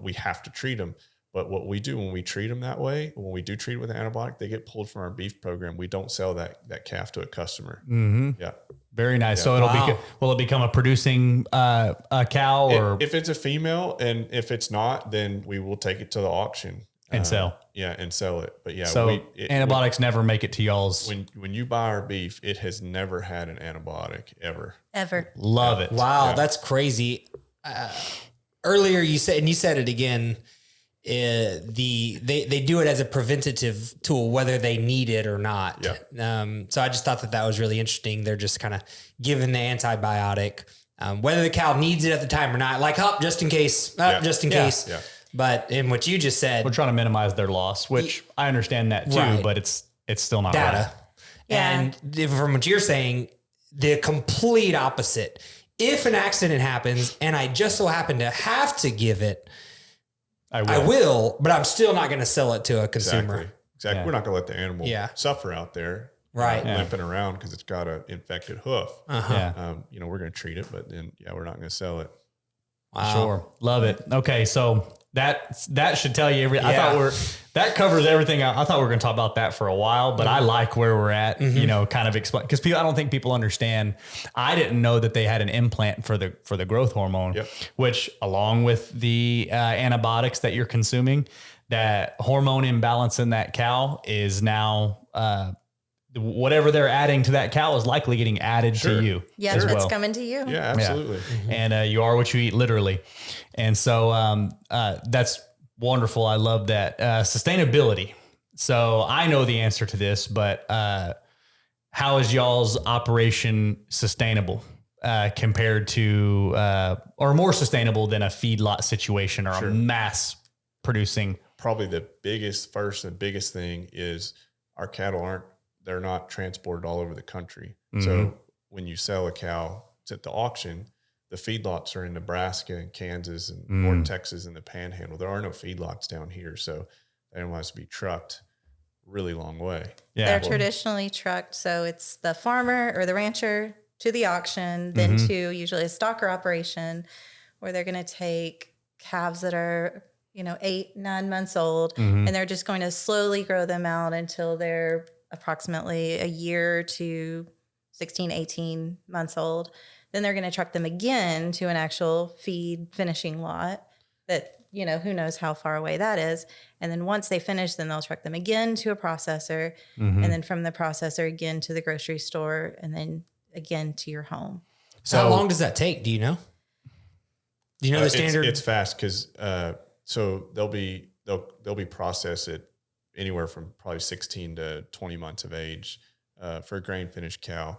we have to treat them. But what we do when we treat them that way, when we do treat it with an antibiotic, they get pulled from our beef program. We don't sell that calf to a customer. Mm-hmm. Yeah. Very nice. Yeah. So will it become a producing a cow, or if it's a female, and if it's not, then we will take it to the auction and sell. Yeah, and sell it. But yeah, so antibiotics never make it to y'all's. When you buy our beef, it has never had an antibiotic ever. Love it. Wow, that's crazy. Earlier you said, and you said it again, they do it as a preventative tool, whether they need it or not. Yeah. So I just thought that was really interesting. They're just kind of giving the antibiotic, whether the cow needs it at the time or not, like, just in case, just in case. Yeah. But in what you just said, we're trying to minimize their loss, which I understand that too, but it's still not data. Right. Yeah. And from what you're saying, the complete opposite. If an accident happens and I just so happen to have to give it, I will, but I'm still not going to sell it to a consumer. Exactly. Yeah. We're not going to let the animal suffer out there, limping around because it's got an infected hoof. Yeah. We're going to treat it, but then we're not going to sell it. Wow. Sure. Love it. Okay. So that should tell you everything. I thought that covers everything. I thought we were going to talk about that for a while, but I like where we're at, kind of explain, because I don't think people understand. I didn't know that they had an implant for the growth hormone, which along with the antibiotics that you're consuming, that hormone imbalance in that cow is now, whatever they're adding to that cow is likely getting added to you. Yeah, it's coming to you. Yeah, absolutely. Yeah. And you are what you eat, literally. And so that's wonderful. I love that. Sustainability. So I know the answer to this, but how is y'all's operation sustainable compared to, or more sustainable than a feedlot situation or a mass producing. Probably the biggest thing is our cattle they're not transported all over the country. So when you sell a cow at the auction, the feedlots are in Nebraska and Kansas and North Texas and the Panhandle. There are no feedlots down here, so they don't want to be trucked really long way. Yeah. They're traditionally trucked. So it's the farmer or the rancher to the auction, then to usually a stocker operation where they're going to take calves that are, 8, 9 months old, and they're just going to slowly grow them out until they're approximately a year to 16, 18 months old. Then they're going to truck them again to an actual feed finishing lot that, who knows how far away that is. And then once they finish, then they'll truck them again to a processor, and then from the processor again to the grocery store, and then again to your home. So how long does that take? Do you know? Do you know the standard? It's fast because so they'll be processed at anywhere from probably 16 to 20 months of age for a grain finished cow.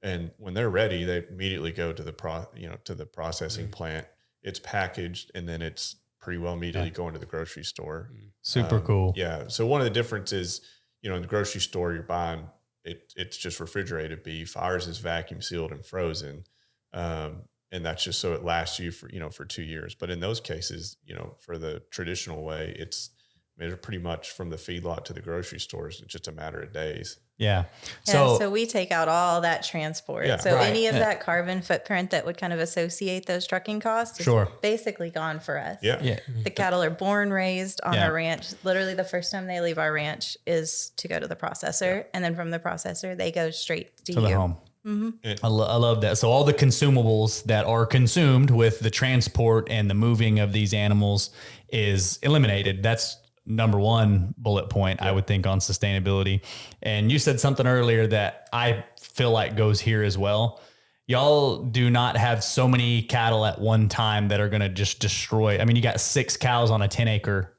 And when they're ready, they immediately go to the processing plant. It's packaged, and then it's pretty well immediately going to the grocery store. Super cool. Yeah. So one of the differences, in the grocery store, you're buying it's just refrigerated beef. Ours is vacuum sealed and frozen. And that's just so it lasts you for 2 years. But in those cases, for the traditional way, they're pretty much from the feedlot to the grocery stores. It's just a matter of days. Yeah. So we take out all that transport. Yeah. So Right. any of that carbon footprint that would kind of associate those trucking costs is basically gone for us. Yeah. Yeah. The cattle are born, raised on our ranch. Literally the first time they leave our ranch is to go to the processor. And then from the processor, they go straight to the you. home. I love that. So all the consumables that are consumed with the transport and the moving of these animals is eliminated. That's number one bullet point, I would think, on sustainability. And you said something earlier that I feel like goes here as well. Y'all do not have so many cattle at one time that are going to just destroy. I mean, you got 6 cows on a 10-acre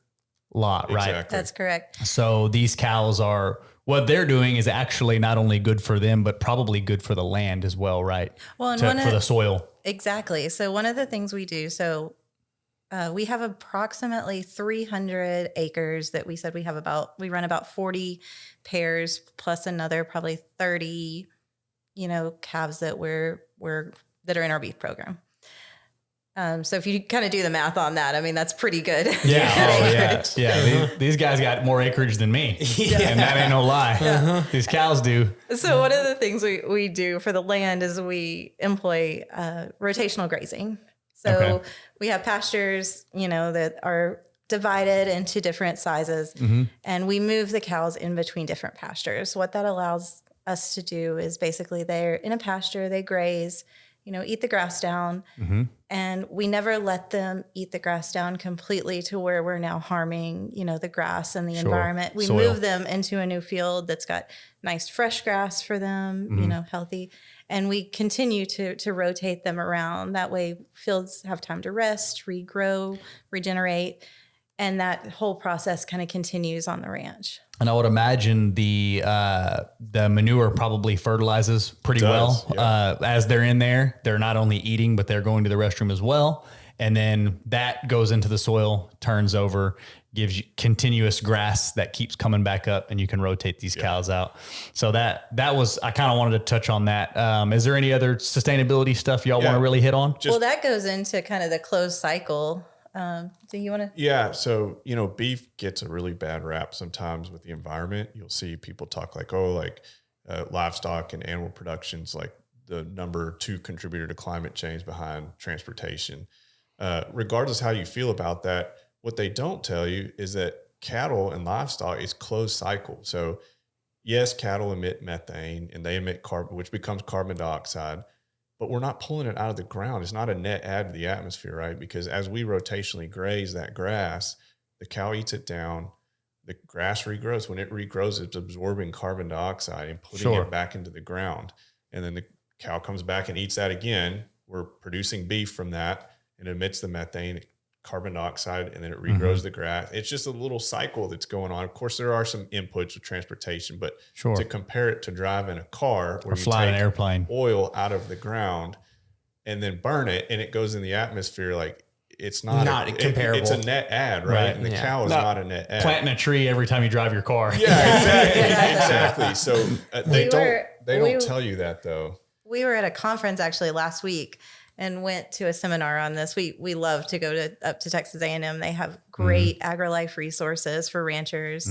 lot, right? Exactly. That's correct. So these cows what they're doing is actually not only good for them, but probably good for the land as well, right? Well, and For the soil. Exactly. So one of the things we do, we have approximately 300 acres that we said we run about 40 pairs plus another probably 30, calves that that are in our beef program. So if you kind of do the math on that, I mean, that's pretty good. Yeah. These guys got more acreage than me. And that ain't no lie. These cows do. So one of the things we do for the land is we employ rotational grazing. So we have pastures, that are divided into different sizes, and we move the cows in between different pastures. What that allows us to do is basically they're in a pasture, they graze, eat the grass down, and we never let them eat the grass down completely to where we're now harming, the grass and the environment. We move them into a new field that's got nice fresh grass for them, healthy. And we continue to rotate them around. That way fields have time to rest, regrow, regenerate. And that whole process kind of continues on the ranch. And I would imagine the manure probably fertilizes pretty well. Yeah. As they're in there, they're not only eating, but they're going to the restroom as well. And then that goes into the soil, turns over, gives you continuous grass that keeps coming back up, and you can rotate these cows out. So that was, I kind of wanted to touch on that. Is there any other sustainability stuff y'all want to really hit on? Well, that goes into kind of the closed cycle. Do you want to? Yeah. So, beef gets a really bad rap sometimes with the environment. You'll see people talk like, livestock and animal production's like the number 2 contributor to climate change behind transportation. Regardless how you feel about that, what they don't tell you is that cattle and livestock is closed cycle. So yes, cattle emit methane and they emit carbon, which becomes carbon dioxide, but we're not pulling it out of the ground. It's not a net add to the atmosphere, right? Because as we rotationally graze that grass, the cow eats it down, the grass regrows. When it regrows, it's absorbing carbon dioxide and putting it back into the ground. And then the cow comes back and eats that again. We're producing beef from that, and it emits the methane, carbon dioxide, and then it regrows the grass. It's just a little cycle that's going on. Of course, there are some inputs with transportation, but to compare it to driving a car where or flying an airplane, oil out of the ground and then burn it and it goes in the atmosphere, like it's not comparable. It's a net ad, right? And the cow is not a net ad. Planting a tree every time you drive your car. Yeah, exactly. So they don't tell you that though. We were at a conference actually last week and went to a seminar on this. We love to go up to Texas A&M. They have great agri-life resources for ranchers.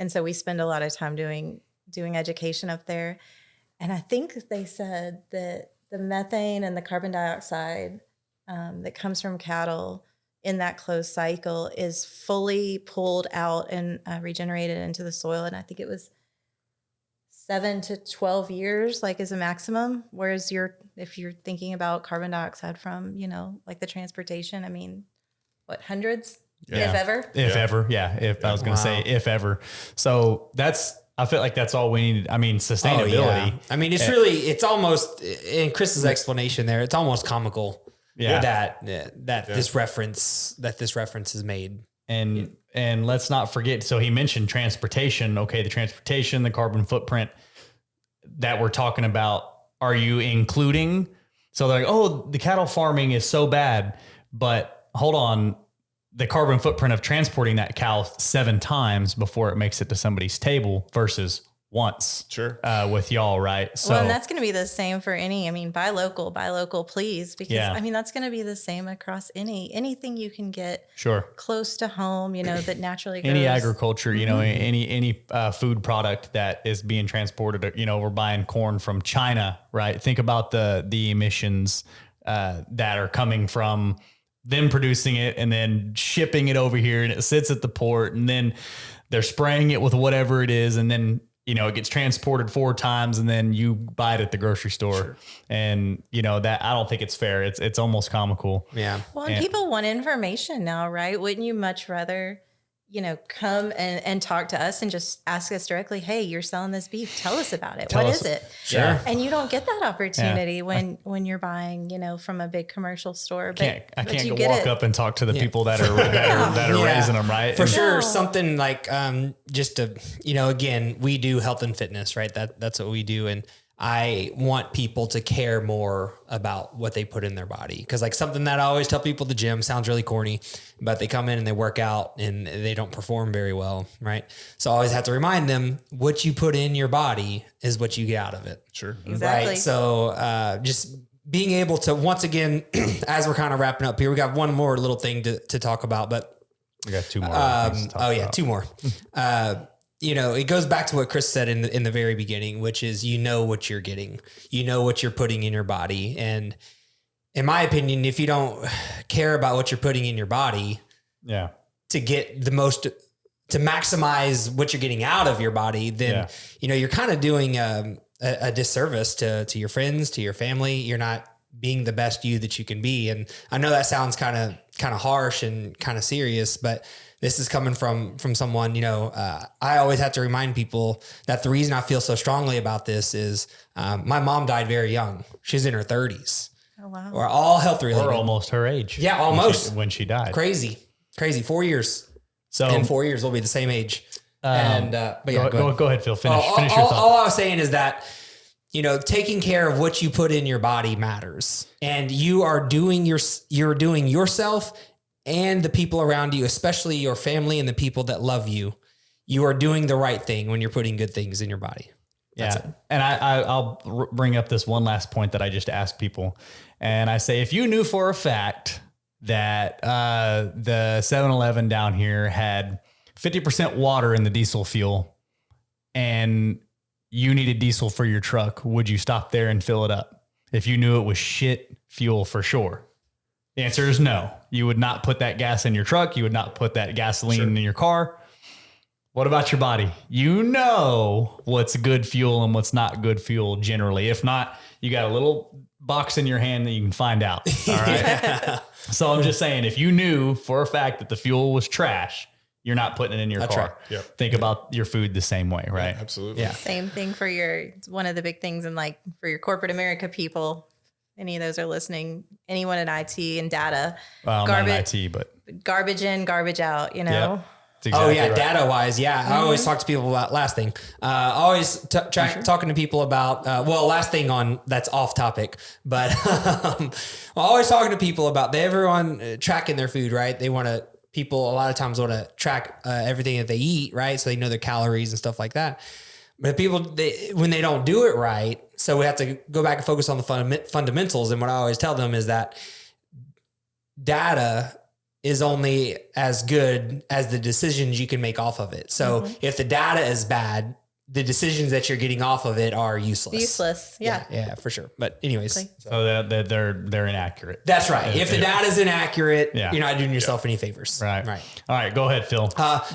And so we spend a lot of time doing education up there. And I think they said that the methane and the carbon dioxide that comes from cattle in that closed cycle is fully pulled out and regenerated into the soil. And I think it was 7 to 12 years, like, is a maximum. Whereas if you're thinking about carbon dioxide from, like the transportation, I mean, what, hundreds? Yeah. If ever? If ever. Yeah. If I was going to say if ever. So I feel like that's all we need. I mean, sustainability. Oh, yeah. I mean, it's almost, in Chris's explanation there, it's almost comical that this reference is made. And let's not forget, so he mentioned transportation. Okay, the transportation, the carbon footprint that we're talking about, are you including? So they're like, oh, the cattle farming is so bad, but hold on, the carbon footprint of transporting that cow 7 times before it makes it to somebody's table versus once. Sure. With y'all, right? So, well, and that's going to be the same for buy local, please. Because that's going to be the same across anything you can get close to home, that naturally grows. Any agriculture, any food product that is being transported, we're buying corn from China, right? Think about the emissions that are coming from them producing it and then shipping it over here, and it sits at the port, and then they're spraying it with whatever it is. And then, it gets transported 4 times, and then you buy it at the grocery store. Sure. And that, I don't think it's fair. It's almost comical. Yeah. Well, and people want information now, right? Wouldn't you much rather, come and talk to us and just ask us directly, hey, you're selling this beef. Tell us about it. What is it? Sure. And you don't get that opportunity when you're buying, from a big commercial store. I can't walk up and talk to the people that are raising them, right? For sure. Something like just to, again, we do health and fitness, right? That's what we do. And I want people to care more about what they put in their body. Cause like something that I always tell people at the gym, sounds really corny, but they come in and they work out and they don't perform very well. Right. So I always have to remind them, what you put in your body is what you get out of it. Sure. Exactly. Right. So just being able to, once again, as we're kind of wrapping up here, we got one more little thing to talk about, but we got 2 more. 2 more. It goes back to what Chris said in the very beginning, which is, what you're getting, what you're putting in your body. And in my opinion, if you don't care about what you're putting in your body, to get the most, to maximize what you're getting out of your body, then, you're kind of doing a disservice to your friends, to your family. You're not being the best you that you can be. And I know that sounds kind of harsh and kind of serious, but this is coming from someone, I always have to remind people that the reason I feel so strongly about this is my mom died very young. She's in her 30s. Oh, wow. Or all health related. Or almost her age. Yeah, almost. When she died. Crazy. 4 years. So in 4 years, we'll be the same age. But yeah, go ahead, Phil. Finish your thought. All I was saying is that, taking care of what you put in your body matters. And you're doing yourself and the people around you, especially your family and the people that love you, you are doing the right thing when you're putting good things in your body. That's it. And I'll bring up this one last point that I just asked people. And I say, if you knew for a fact that the 7-Eleven down here had 50% water in the diesel fuel and you needed diesel for your truck, would you stop there and fill it up? If you knew it was shit fuel for sure. The answer is no. You would not put that gas in your truck. You would not put that gasoline in your car. What about your body? You know what's good fuel and what's not good fuel generally. If not, you got a little box in your hand that you can find out. All right. So I'm just saying, if you knew for a fact that the fuel was trash, you're not putting it in your car. Right. Yep. Think about your food the same way, right? Yeah, absolutely. Yeah. Same thing for one of the big things in for your corporate America people. Any of those are listening, anyone in IT and data, Well, not in IT, but garbage in, garbage out, Yep. Oh yeah, data wise, yeah. I always talk to people about last thing. Always talking to people about last thing on that's off topic, but always talking to people about everyone tracking their food, right? They want to people a lot of times want to track everything that they eat, right? So they know their calories and stuff like that. But people, when they don't do it right, so we have to go back and focus on the fundamentals. And what I always tell them is that data is only as good as the decisions you can make off of it. So if the data is bad, the decisions that you're getting off of it are useless. Yeah, for sure. But anyways, so they're inaccurate. That's right. If the data is inaccurate, you're not doing yourself any favors. Right. All right, go ahead, Phil.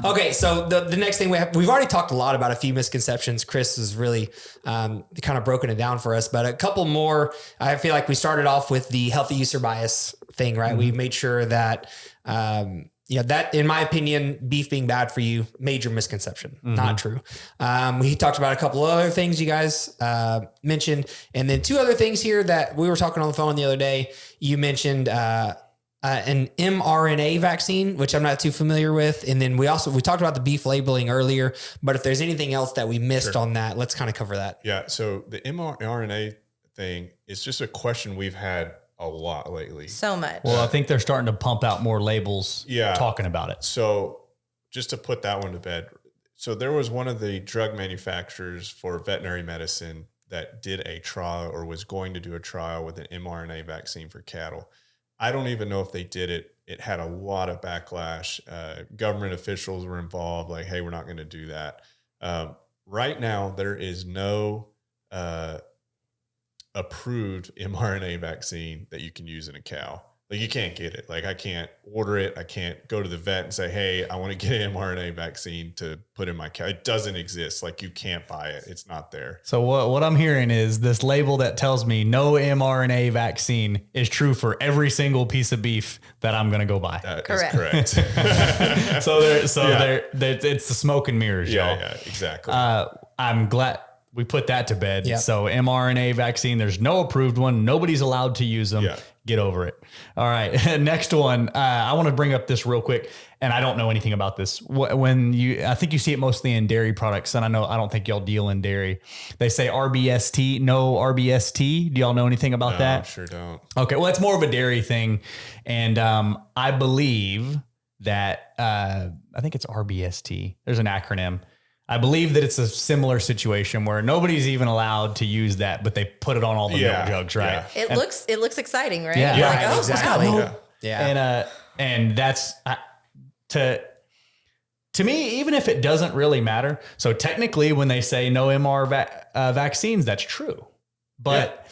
Okay. So the next thing we've already talked a lot about a few misconceptions. Chris has really kind of broken it down for us, but a couple more. I feel like we started off with the healthy user bias thing, right? We made sure that, that, in my opinion, beef being bad for you, major misconception, not true. We talked about a couple of other things you guys mentioned, and then two other things here that we were talking on the phone the other day. You mentioned an mRNA vaccine, which I'm not too familiar with, and then we talked about the beef labeling earlier. But if there's anything else that we missed on that, let's kind of cover that. Yeah. So the mRNA thing is just a question we've had a lot lately. So much. Well, I think they're starting to pump out more labels talking about it. So just to put that one to bed. So there was one of the drug manufacturers for veterinary medicine that did a trial or was going to do a trial with an mRNA vaccine for cattle. I don't even know if they did it. It had a lot of backlash. Government officials were involved, like, hey, we're not going to do that. Right now, there is no approved mRNA vaccine that you can use in a cow. Like, you can't get it. Like, I can't order it. I can't go to the vet and say, hey, I want to get an mRNA vaccine to put in my cow. It doesn't exist. Like, you can't buy it. It's not there. So what I'm hearing is this label that tells me no mRNA vaccine is true for every single piece of beef that I'm going to go buy. That Correct. is correct. It's the smoke and mirrors, y'all. Yeah, exactly. I'm glad we put that to bed. Yep. So mRNA vaccine, there's no approved one. Nobody's allowed to use them. Yeah. Get over it. All right. Next one. I want to bring up this real quick, and I don't know anything about this. I think you see it mostly in dairy products, and I don't think y'all deal in dairy. They say RBST, no RBST. Do y'all know anything about that? I sure don't. Okay. Well, it's more of a dairy thing. And I believe that, I think it's RBST. There's an acronym. I believe that it's a similar situation where nobody's even allowed to use that, but they put it on all the milk jugs, right? Yeah. It looks exciting, right? Yeah. You're Right, like, exactly. Yeah. And that's to me, even if it doesn't really matter. So technically when they say no vaccines, that's true, but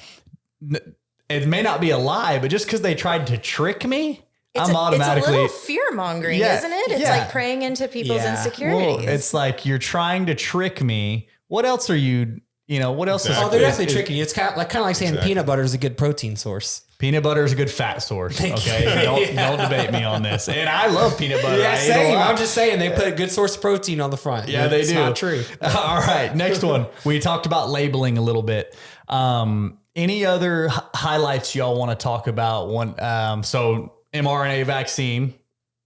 it may not be a lie, but just because they tried to trick me, I'm automatically. It's a little fear mongering, isn't it? It's like preying into people's insecurities. Well, it's like you're trying to trick me. What else are you? What else Oh, they're definitely tricking you. It's kind of like saying peanut butter is a good protein source. Peanut butter is a good fat source. Okay, don't debate me on this. And I love peanut butter. Yeah, same. I'm just saying they put a good source of protein on the front. Yeah, they do. It's not true. All right, next one. We talked about labeling a little bit. Any other highlights y'all want to talk about? So mRNA vaccine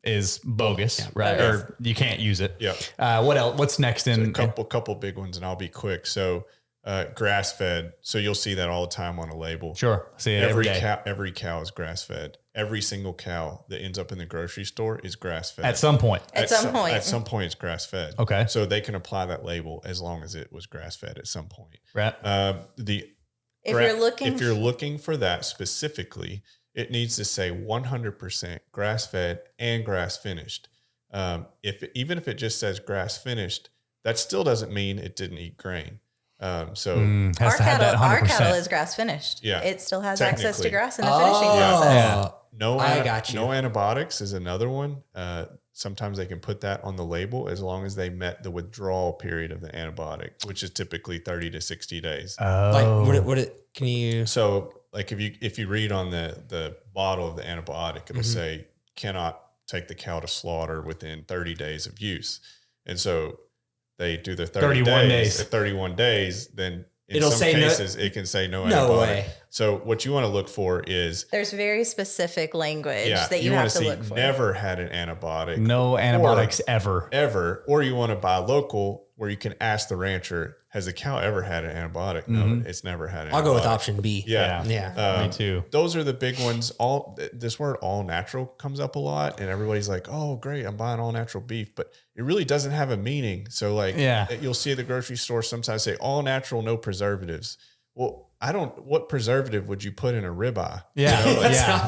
is bogus, right? Or you can't use it. Yeah. What else? What's next? A couple big ones, and I'll be quick. So grass fed. So you'll see that all the time on a label. Sure. See it every day. Every cow is grass fed. Every single cow that ends up in the grocery store is grass fed. At some point. At some point, it's grass fed. Okay. So they can apply that label as long as it was grass fed at some point. Right. If you're looking for that specifically, it needs to say 100% grass fed and grass finished. Even if it just says grass finished, that still doesn't mean it didn't eat grain. our cattle is grass finished. Yeah, it still has access to grass in the finishing process. Yeah. No antibiotics is another one. Sometimes they can put that on the label as long as they met the withdrawal period of the antibiotic, which is typically 30 to 60 days. So like if you read on the bottle of the antibiotic, it'll say cannot take the cow to slaughter within 30 days of use. And so they do the 31 days. At 31 days, then in some cases it can say no antibiotic. way. So what you want to look for is There's very specific language that you want have to look for. Never had an antibiotic. No antibiotics ever. Or you want to buy local where you can ask the rancher, has the cow ever had an antibiotic? No, it's never had an antibiotic. I'll go with option B. Yeah. Me too. Those are the big ones. This word all natural comes up a lot and everybody's like, oh, great, I'm buying all natural beef, but it really doesn't have a meaning. So like you'll see at the grocery store sometimes say all natural, no preservatives. Well, what preservative would you put in a ribeye? Yeah.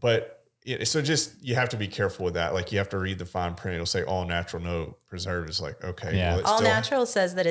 But so just, you have to be careful with that. Like you have to read the fine print. It'll say all natural, no preservatives. Like, okay. Yeah. Well, All natural says that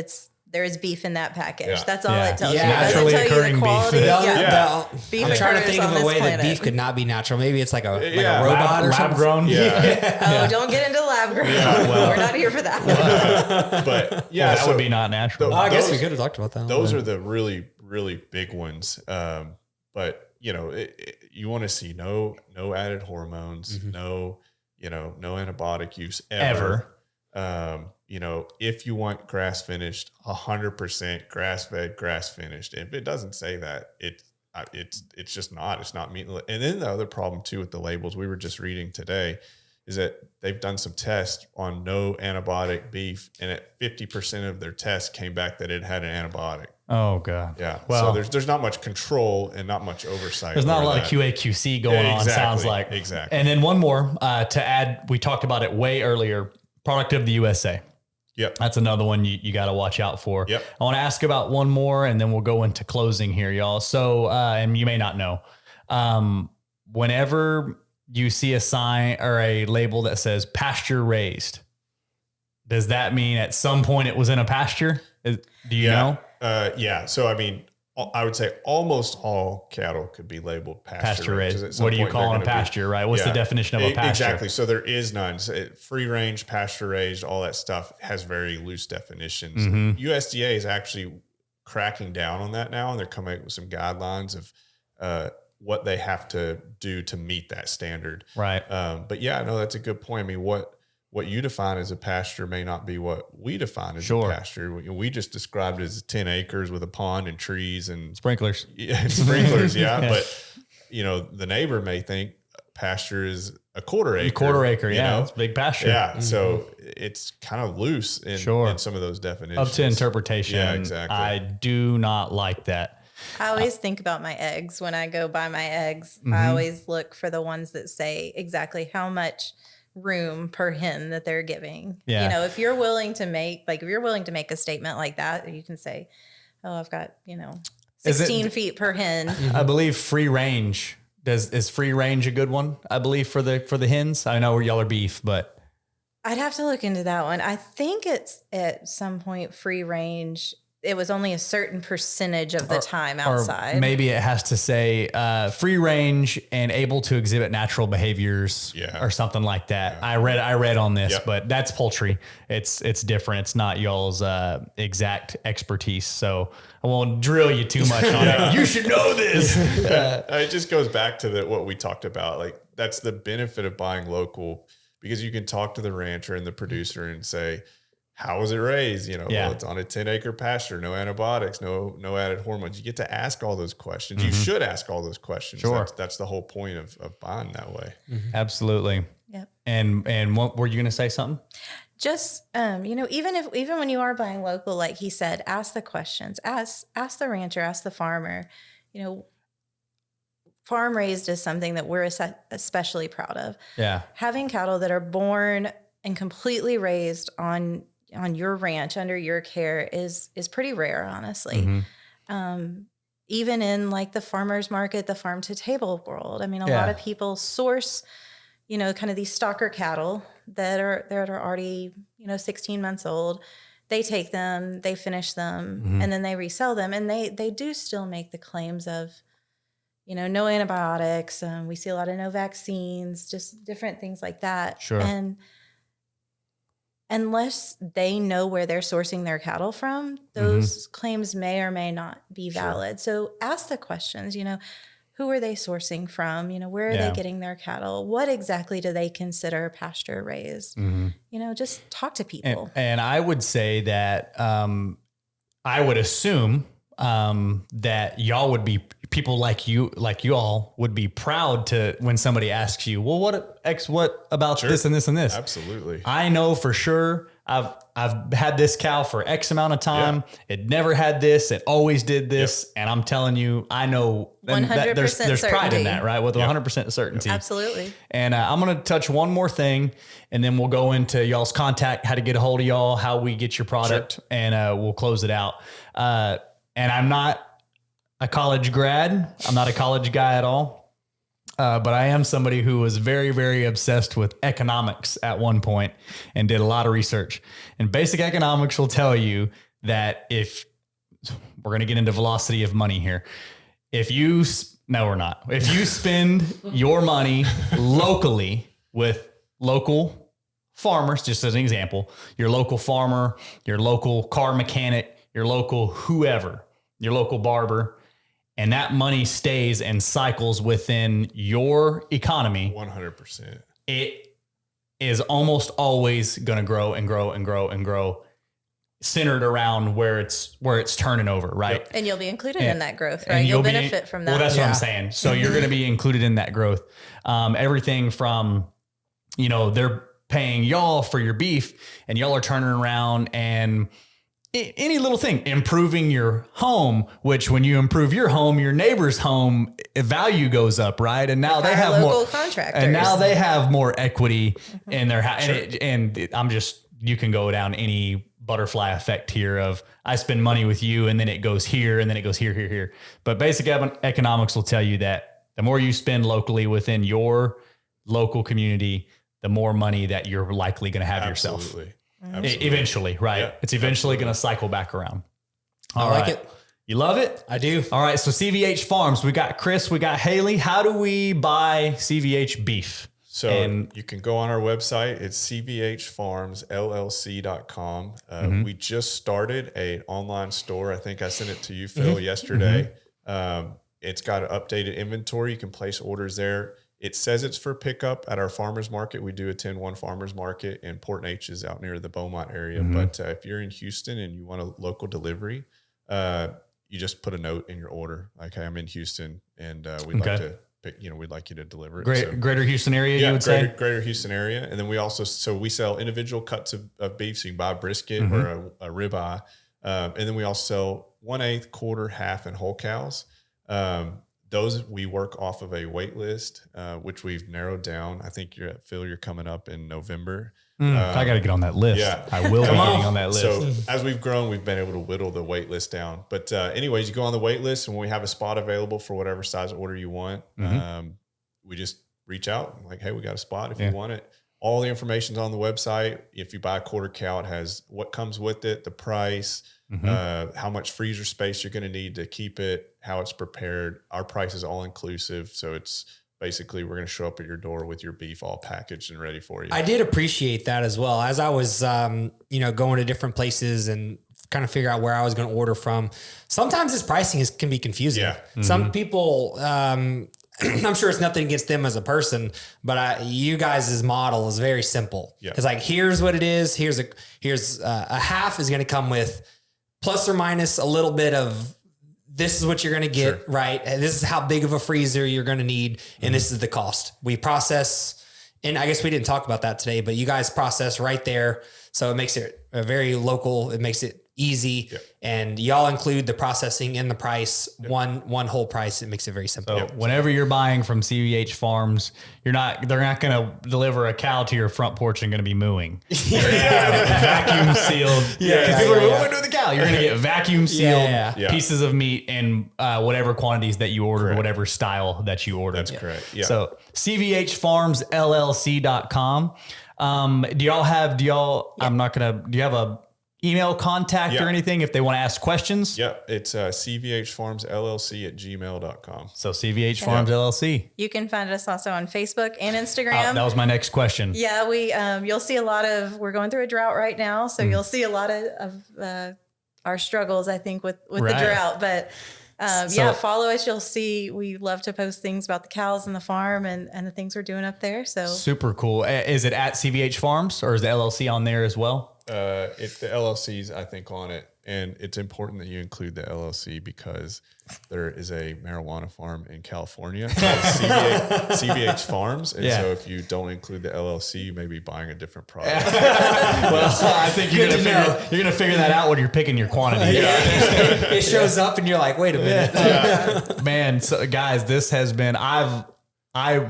there is beef in that package. Yeah. That's all it tells you. Yeah. It doesn't Naturally tell you occurring the quality. beef. Beef I'm trying to occurs think on of a this way that planet. beef could not be natural. Maybe it's like a Yeah. robot or lab something. grown. Yeah. Oh, don't get into lab grown. We're not here for that. But That would be not natural. I guess we could have talked about that. Those are the really, really big ones. But you want to see no added hormones, no antibiotic use ever. If you want grass finished, 100% grass fed, grass finished. If it doesn't say that, it's just not. It's not meat. And then the other problem too with the labels we were just reading today is that they've done some tests on no antibiotic beef, and at 50% of their tests came back that it had an antibiotic. Oh God. Yeah. Well, so there's not much control and not much oversight. there's not a lot of of QA/QC going on. Sounds like exactly. And then one more to add. We talked about it way earlier. Product of the USA. Yep. That's another one you got to watch out for. Yep. I want to ask about one more, and then we'll go into closing here, y'all. So, and you may not know, whenever you see a sign or a label that says pasture raised, does that mean at some point it was in a pasture? Do you know? So, I mean, I would say almost all cattle could be labeled pasture raised. What do you call a pasture, right? What's the definition of a pasture? Exactly. So there is none. So free range, pasture raised, all that stuff has very loose definitions. USDA is actually cracking down on that now, and they're coming up with some guidelines of what they have to do to meet that standard. Right. But yeah, no, that's a good point. I mean, what you define as a pasture may not be what we define as a pasture. We just described it as 10 acres with a pond and trees and sprinklers. Sprinklers, But the neighbor may think pasture is a quarter acre. It's a big pasture. Yeah. So it's kind of loose in some of those definitions. Up to interpretation. Yeah, exactly. I do not like that. I always think about my eggs when I go buy my eggs. I always look for the ones that say exactly how much room per hen that they're giving. Yeah. If you're willing to make a statement like that, you can say, oh, I've got, 16 feet per hen. I believe free range. Is free range a good one? I believe for the hens. I know y'all are beef, but I'd have to look into that one. I think it's at some point free range. It was only a certain percentage of the time outside. Or maybe it has to say free range and able to exhibit natural behaviors or something like that. Yeah. I read on this, but that's poultry. It's different. It's not y'all's exact expertise. So I won't drill you too much on it. You should know this. It just goes back to what we talked about. Like that's the benefit of buying local, because you can talk to the rancher and the producer and say, how was it raised? Well, it's on a 10-acre pasture, no antibiotics, no added hormones. You get to ask all those questions. You should ask all those questions. Sure. That's the whole point of buying that way. Absolutely. Yep. And what were you going to say something? Just, even when you are buying local, like he said, ask the questions, ask the rancher, ask the farmer. Farm raised is something that we're especially proud of. Yeah. Having cattle that are born and completely raised on your ranch under your care is pretty rare, honestly. Even in like the farmer's market, the farm to table world. I mean, a lot of people source, kind of these stalker cattle that are already, 16 months old. They take them, they finish them, and then they resell them. And they do still make the claims of, no antibiotics. We see a lot of no vaccines, just different things like that. Sure. And unless they know where they're sourcing their cattle from, those claims may or may not be valid. So ask the questions, who are they sourcing from? Where are they getting their cattle? What exactly do they consider pasture raised? Just talk to people. And I would say that I would assume that y'all would be people like you all would be proud to when somebody asks you, well, what about this and this and this? Absolutely. I know for sure I've had this cow for X amount of time. It never had this. It always did this. And I'm telling you, I know 100% there's pride in that, right? With 100% certainty. Absolutely. And I'm going to touch one more thing, and then we'll go into y'all's contact, how to get a hold of y'all, how we get your product, and we'll close it out. And I'm not a college grad. I'm not a college guy at all. But I am somebody who was very, very obsessed with economics at one point and did a lot of research. And basic economics will tell you that if we're going to get into velocity of money here, if you spend your money locally with local farmers, just as an example, your local farmer, your local car mechanic, your local whoever, your local barber, and that money stays and cycles within your economy, 100%. it is almost always going to grow and grow and grow and grow, centered around where it's turning over, right? And you'll be included in that growth, right? You'll benefit from that. Well, that's what I'm saying. So you're going to be included in that growth. Everything from, they're paying y'all for your beef, and y'all are turning around and any little thing, improving your home, which when you improve your home, your neighbor's home value goes up, right? And now they have local more contractors. And now they have more equity in their house. And you can go down any butterfly effect here of I spend money with you and then it goes here and then it goes here, here, here. But basic economics will tell you that the more you spend locally within your local community, the more money that you're likely going to have yourself. Absolutely. Eventually, right? Yeah, it's eventually going to cycle back around. I like it. You love it? I do. All right. So CVH Farms, we got Chris, we got Haley. How do we buy CVH beef? So you can go on our website. It's cvhfarmsllc.com. We just started an online store. I think I sent it to you, Phil, yesterday. It's got an updated inventory. You can place orders there. It says it's for pickup at our farmers market. We do attend one farmers market, and Port Neches out near the Beaumont area. But if you're in Houston and you want a local delivery, you just put a note in your order. Like, hey, I'm in Houston and we'd like to pick, we'd like you to deliver it. Greater Houston area, you would say? Greater Houston area. And then we also, we sell individual cuts of beef. So you can buy a brisket or a ribeye. And then we also sell 1/8, quarter, half, and whole cows. Those we work off of a wait list, which we've narrowed down. I think Phil, you're coming up in November. I got to get on that list. Yeah. I will be getting on that list. So as we've grown, we've been able to whittle the wait list down. But anyways, you go on the wait list, and when we have a spot available for whatever size order you want, we just reach out like, hey, we got a spot if you want it. All the information's on the website. If you buy a quarter cow, it has what comes with it, the price, how much freezer space you're going to need to keep it, how it's prepared. Our price is all inclusive. So it's basically, we're going to show up at your door with your beef all packaged and ready for you. I did appreciate that as well. As I was, going to different places and kind of figure out where I was going to order from. Sometimes this pricing can be confusing. Yeah. Some people, I'm sure it's nothing against them as a person, but you guys' model is very simple. Yeah. It's like, here's what it is. Here's a half is going to come with plus or minus a little bit of, this is what you're going to get, right? And this is how big of a freezer you're going to need. And this is the cost. We process, and I guess we didn't talk about that today, but you guys process right there. So it makes it very local. It makes it easy. Yep. And y'all include the processing in the price, one whole price. It makes it very simple. So whenever you're buying from CVH Farms, they're not going to deliver a cow to your front porch and going to be mooing. Vacuum sealed. Because people are like, what do we do with the cow? You're going to get vacuum sealed pieces of meat and whatever quantities that you order, whatever style that you order. That's correct. Yeah. So CVHFarmsLLC.com. Do you have a email contact or anything if they want to ask questions? Yep. It's cvhfarmsllc@gmail.com. So CVH Farms LLC. You can find us also on Facebook and Instagram. That was my next question. Yeah, you'll see we're going through a drought right now. So you'll see a lot of our struggles, I think, with the drought. But follow us. You'll see we love to post things about the cows and the farm and the things we're doing up there. So super cool. Is it at CVH Farms or is the LLC on there as well? If the LLC's, I think, on it, And it's important that you include the LLC because there is a marijuana farm in California called CVH Farms. And so if you don't include the LLC, you may be buying a different product. Well, I think you're gonna figure that out when you're picking your quantity. It shows up and you're like, wait a minute. Man, so guys, this has been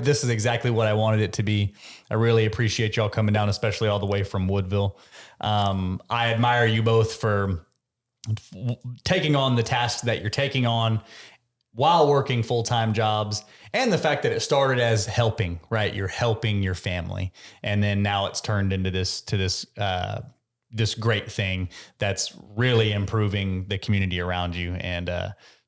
this is exactly what I wanted it to be. I really appreciate y'all coming down, especially all the way from Woodville. I admire you both for taking on the tasks that you're taking on while working full-time jobs, and the fact that it started as helping, right? You're helping your family. And then now it's turned into this great thing that's really improving the community around you. And,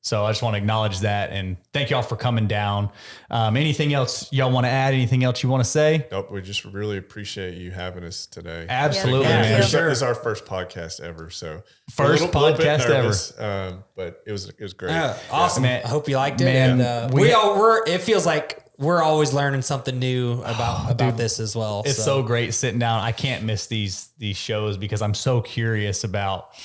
so I just want to acknowledge that and thank y'all for coming down. Anything else y'all want to add? Anything else you want to say? Nope. We just really appreciate you having us today. Absolutely, Yeah, man. Sure. This is our first podcast ever. So First podcast ever. But it was great. Awesome. Man. I hope you liked it. Man, And we- it feels like we're always learning something new about this as well. It's so great sitting down. I can't miss these shows because I'm so curious about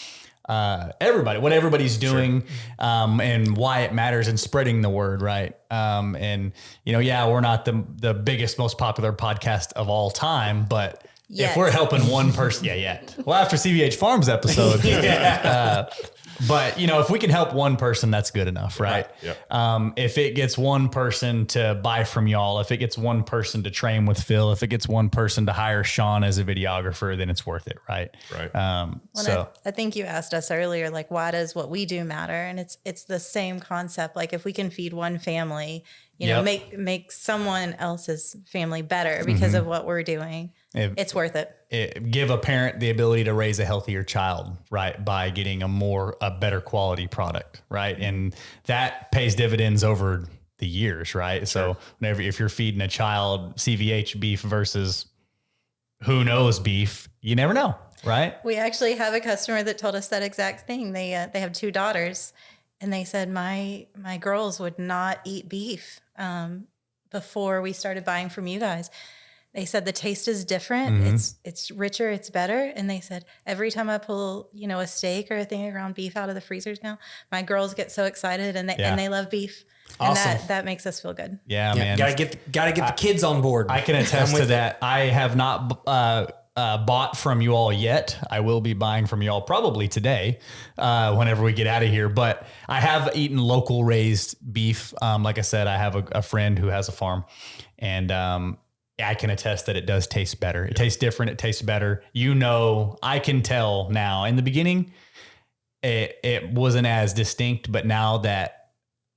what everybody's doing, and why it matters and spreading the word. Right. And we're not the biggest, most popular podcast of all time, but if we're helping one person, well, after CVH Farms episode, but if we can help one person, that's good enough. Right. Yep. If it gets one person to buy from y'all, if it gets one person to train with Phil, if it gets one person to hire Sean as a videographer, then it's worth it. Right. Right. I think you asked us earlier, like, why does what we do matter? And it's the same concept. Like, if we can feed one family, make someone else's family better because of what we're doing, it's worth it. Give a parent the ability to raise a healthier child, right? By getting a better quality product, right? And that pays dividends over the years, right? So if you're feeding a child CVH beef versus who knows beef, you never know, right? We actually have a customer that told us that exact thing. They have 2 daughters, and they said my girls would not eat beef before we started buying from you guys. They said the taste is different. Mm-hmm. It's richer. It's better. And they said every time I pull, a steak or a thing of ground beef out of the freezers now, my girls get so excited and they love beef. Awesome. And that makes us feel good. Yeah, man. Gotta get the kids on board. I can attest to that. I have not bought from you all yet. I will be buying from you all probably today, whenever we get out of here. But I have eaten local raised beef. Like I said, I have a friend who has a farm, and I can attest that it does taste better. It tastes different. It tastes better. I can tell now. In the beginning, it wasn't as distinct, but now that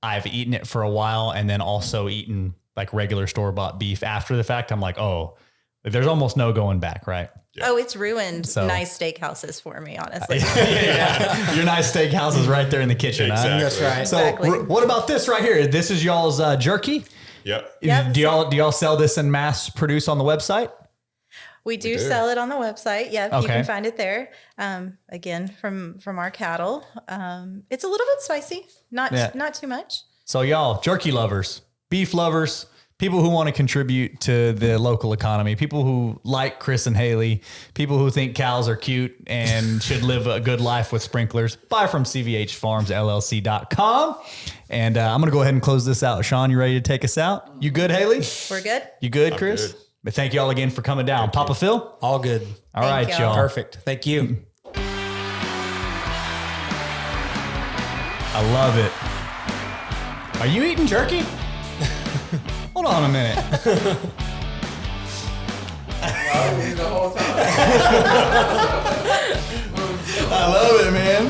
I've eaten it for a while and then also eaten like regular store-bought beef after the fact, I'm like, oh, there's almost no going back, right? Yeah. Oh, it's ruined nice steakhouses for me, honestly. Yeah. Your nice steakhouse is right there in the kitchen. Exactly. Huh? That's right. So Exactly. What about this right here? This is y'all's jerky. Yep. Do y'all sell this in mass produce on the website? We do sell it on the website. Yep, Okay. You can find it there. Again, from our cattle. It's a little bit spicy, not too much. So y'all, jerky lovers, beef lovers, people who want to contribute to the local economy, people who like Chris and Haley, people who think cows are cute and should live a good life with sprinklers, buy from CVHFarmsLLC.com. And I'm going to go ahead and close this out. Sean, you ready to take us out? You good, Haley? We're good. You good, I'm Chris? good. But thank you all again for coming down. Papa Phil? All good. All right, Thank y'all. y'all. Perfect. Thank you. I love it. Are you eating jerky? Hold on a minute. The whole time. I love it, man.